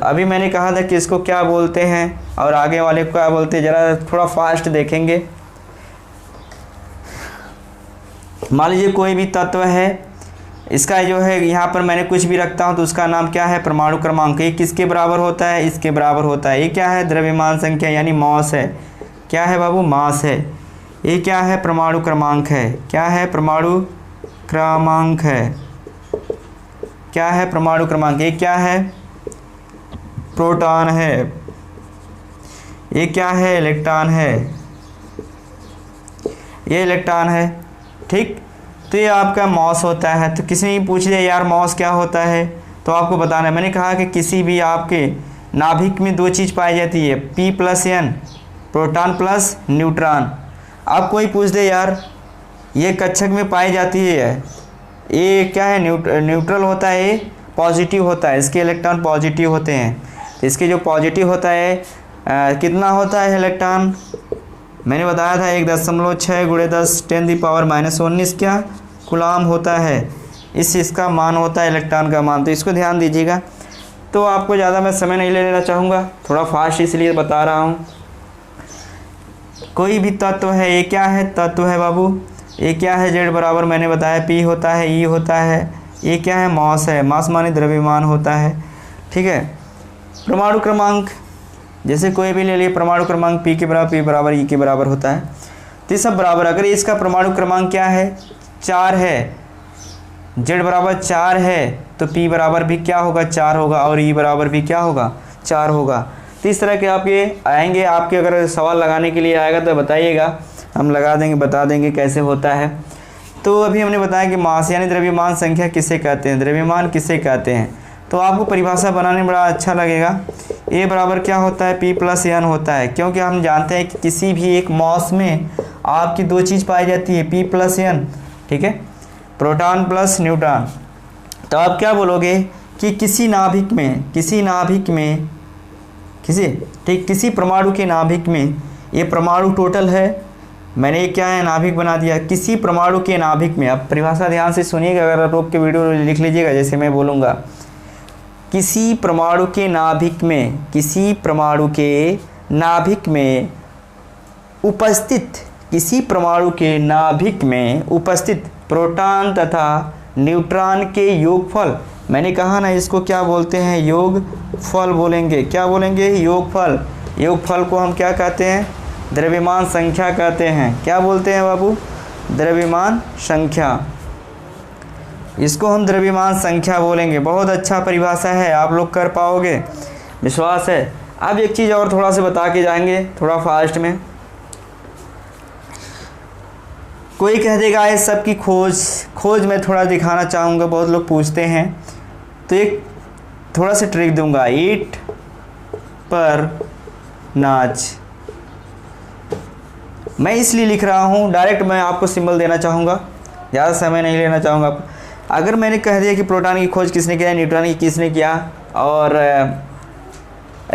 अभी मैंने कहा था कि इसको क्या बोलते हैं और आगे वाले को क्या बोलते हैं, ज़रा थोड़ा फास्ट देखेंगे। मान लीजिए कोई भी तत्व है, इसका जो है यहाँ पर मैंने कुछ भी रखता हूँ तो उसका नाम क्या है, परमाणु क्रमांक। ये किसके बराबर होता है, इसके बराबर होता है। ये क्या है, द्रव्यमान संख्या यानी मास है। क्या है बाबू, मास है। ये क्या है, परमाणु क्रमांक है। क्या है, परमाणु क्रमांक है। क्या है, परमाणु क्रमांक। ये क्या है, प्रोटॉन है। ये क्या है, इलेक्ट्रॉन है। ये इलेक्ट्रॉन है। ठीक, तो ये आपका मॉस होता है। तो किसी ने पूछ लिया यार मॉस क्या होता है, तो आपको बताना है। मैंने कहा कि किसी भी आपके नाभिक में दो चीज़ पाई जाती है, P+N, प्रोटॉन प्लस न्यूट्रॉन। आप कोई पूछ दे यार ये कक्षक में पाई जाती है, ये क्या है, न्यूट्रल होता है, ये पॉजिटिव होता है, इसके इलेक्ट्रॉन पॉजिटिव होते हैं। तो इसके जो पॉजिटिव होता है कितना होता है इलेक्ट्रॉन, मैंने बताया था 1.6 × 10⁻⁻19 क्या कूलाम होता है। इसका मान होता है इलेक्ट्रॉन का मान। तो इसको ध्यान दीजिएगा। तो आपको ज़्यादा मैं समय नहीं ले लेना चाहूँगा, थोड़ा फास्ट इसलिए बता रहा हूँ। कोई भी तत्व है, ये क्या है, तत्व है बाबू। ये क्या है, Z बराबर मैंने बताया P होता है, E होता है। ये क्या है, मास है। मास माने द्रव्यमान होता है। ठीक है, परमाणु क्रमांक जैसे कोई भी ले लिए, परमाणु क्रमांक P के बराबर, P बराबर E के बराबर होता है। तो ये सब बराबर। अगर इसका परमाणु क्रमांक क्या है, 4 है, Z बराबर 4 है, तो P बराबर भी क्या होगा, 4 होगा, और E बराबर भी क्या होगा, 4 होगा। तो इस तरह के आपके आएंगे। आपके अगर सवाल लगाने के लिए आएगा तो बताइएगा, हम लगा देंगे, बता देंगे कैसे होता है। तो अभी हमने बताया कि मास यानी द्रव्यमान संख्या किसे कहते हैं, द्रव्यमान किसे कहते हैं। तो आपको परिभाषा बनाने में बड़ा अच्छा लगेगा। ए बराबर क्या होता है, P+N होता है, क्योंकि हम जानते हैं कि किसी भी एक मॉस में आपकी दो चीज़ पाई जाती है, P+N। ठीक है, प्रोटॉन प्लस न्यूट्रॉन। तो आप क्या बोलोगे कि किसी परमाणु के नाभिक में, ये परमाणु टोटल है, मैंने ये क्या है, नाभिक बना दिया। किसी परमाणु के नाभिक में, अब परिभाषा ध्यान से सुनिएगा, अगर रोक के वीडियो लिख लीजिएगा जैसे मैं बोलूँगा। किसी परमाणु के नाभिक में उपस्थित प्रोटॉन तथा न्यूट्रॉन के योगफल, मैंने कहा ना इसको क्या बोलते हैं, योगफल बोलेंगे। क्या बोलेंगे, योगफल। योगफल को हम क्या कहते हैं, द्रव्यमान संख्या कहते हैं। क्या बोलते हैं बाबू, द्रव्यमान संख्या। इसको हम द्रव्यमान संख्या बोलेंगे। बहुत अच्छा परिभाषा है, आप लोग कर पाओगे, विश्वास है। अब एक चीज़ और थोड़ा सा बता के जाएंगे, थोड़ा फास्ट में। कोई कह देगा इस सब की खोज मैं थोड़ा दिखाना चाहूँगा, बहुत लोग पूछते हैं, तो एक थोड़ा सा ट्रिक दूंगा। ईट पर नाच, मैं इसलिए लिख रहा हूँ, डायरेक्ट मैं आपको सिंबल देना चाहूँगा, ज़्यादा समय नहीं लेना चाहूँगा। अगर मैंने कह दिया कि प्रोटॉन की खोज किसने किया, न्यूट्रॉन की किसने किया, और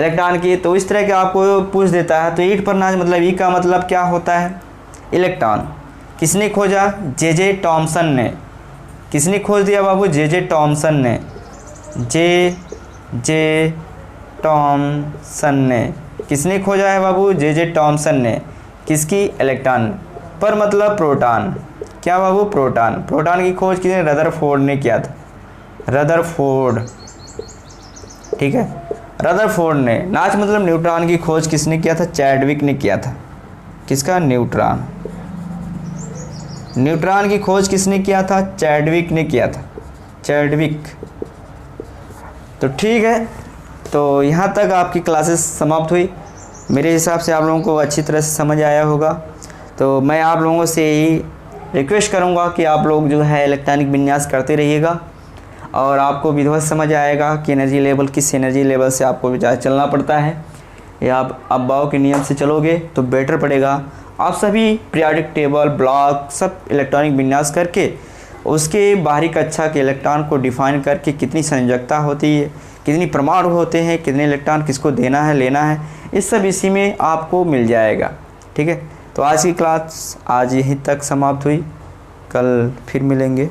इलेक्ट्रॉन की। तो इस तरह के आपको पूछ देता है। तो ईट पर नाच मतलब ई का मतलब क्या होता है, इलेक्ट्रॉन। किसने खोजा, जे टॉमसन ने। किसने खोज दिया बाबू, जे टॉमसन ने। जे टॉमसन ने किसने खोजा है बाबू, जे टॉमसन ने। किसकी, इलेक्ट्रॉन पर मतलब प्रोटॉन। क्या बाबू, प्रोटॉन। प्रोटॉन की खोज किसने, रदरफोर्ड ने किया था। रदरफोर्ड, ठीक है, रदरफोर्ड ने। नाच मतलब न्यूट्रॉन की खोज किसने किया था, चैडविक ने किया था। किसका, न्यूट्रॉन। न्यूट्रॉन की खोज किसने किया था, चैडविक ने किया था, चैडविक। तो ठीक है, तो यहाँ तक आपकी क्लासेस समाप्त हुई। मेरे हिसाब से आप लोगों को अच्छी तरह से समझ आया होगा। तो मैं आप लोगों से यही रिक्वेस्ट करूँगा कि आप लोग जो है इलेक्ट्रॉनिक विन्यास करते रहिएगा और आपको विधिवत समझ आएगा कि एनर्जी लेवल किस एनर्जी लेवल से आपको चलना पड़ता है। या आप बाव के नियम से चलोगे तो बेटर पड़ेगा। आप सभी पीरियोडिक टेबल, ब्लॉक सब इलेक्ट्रॉनिक विन्यास करके उसके बाहरी कक्षा के इलेक्ट्रॉन को डिफाइन करके कितनी संयोजकता होती है, कितनी परमाणु होते हैं, कितने इलेक्ट्रॉन किसको देना है लेना है, इस सब इसी में आपको मिल जाएगा। ठीक है, तो आज की क्लास आज यहीं तक समाप्त हुई। कल फिर मिलेंगे।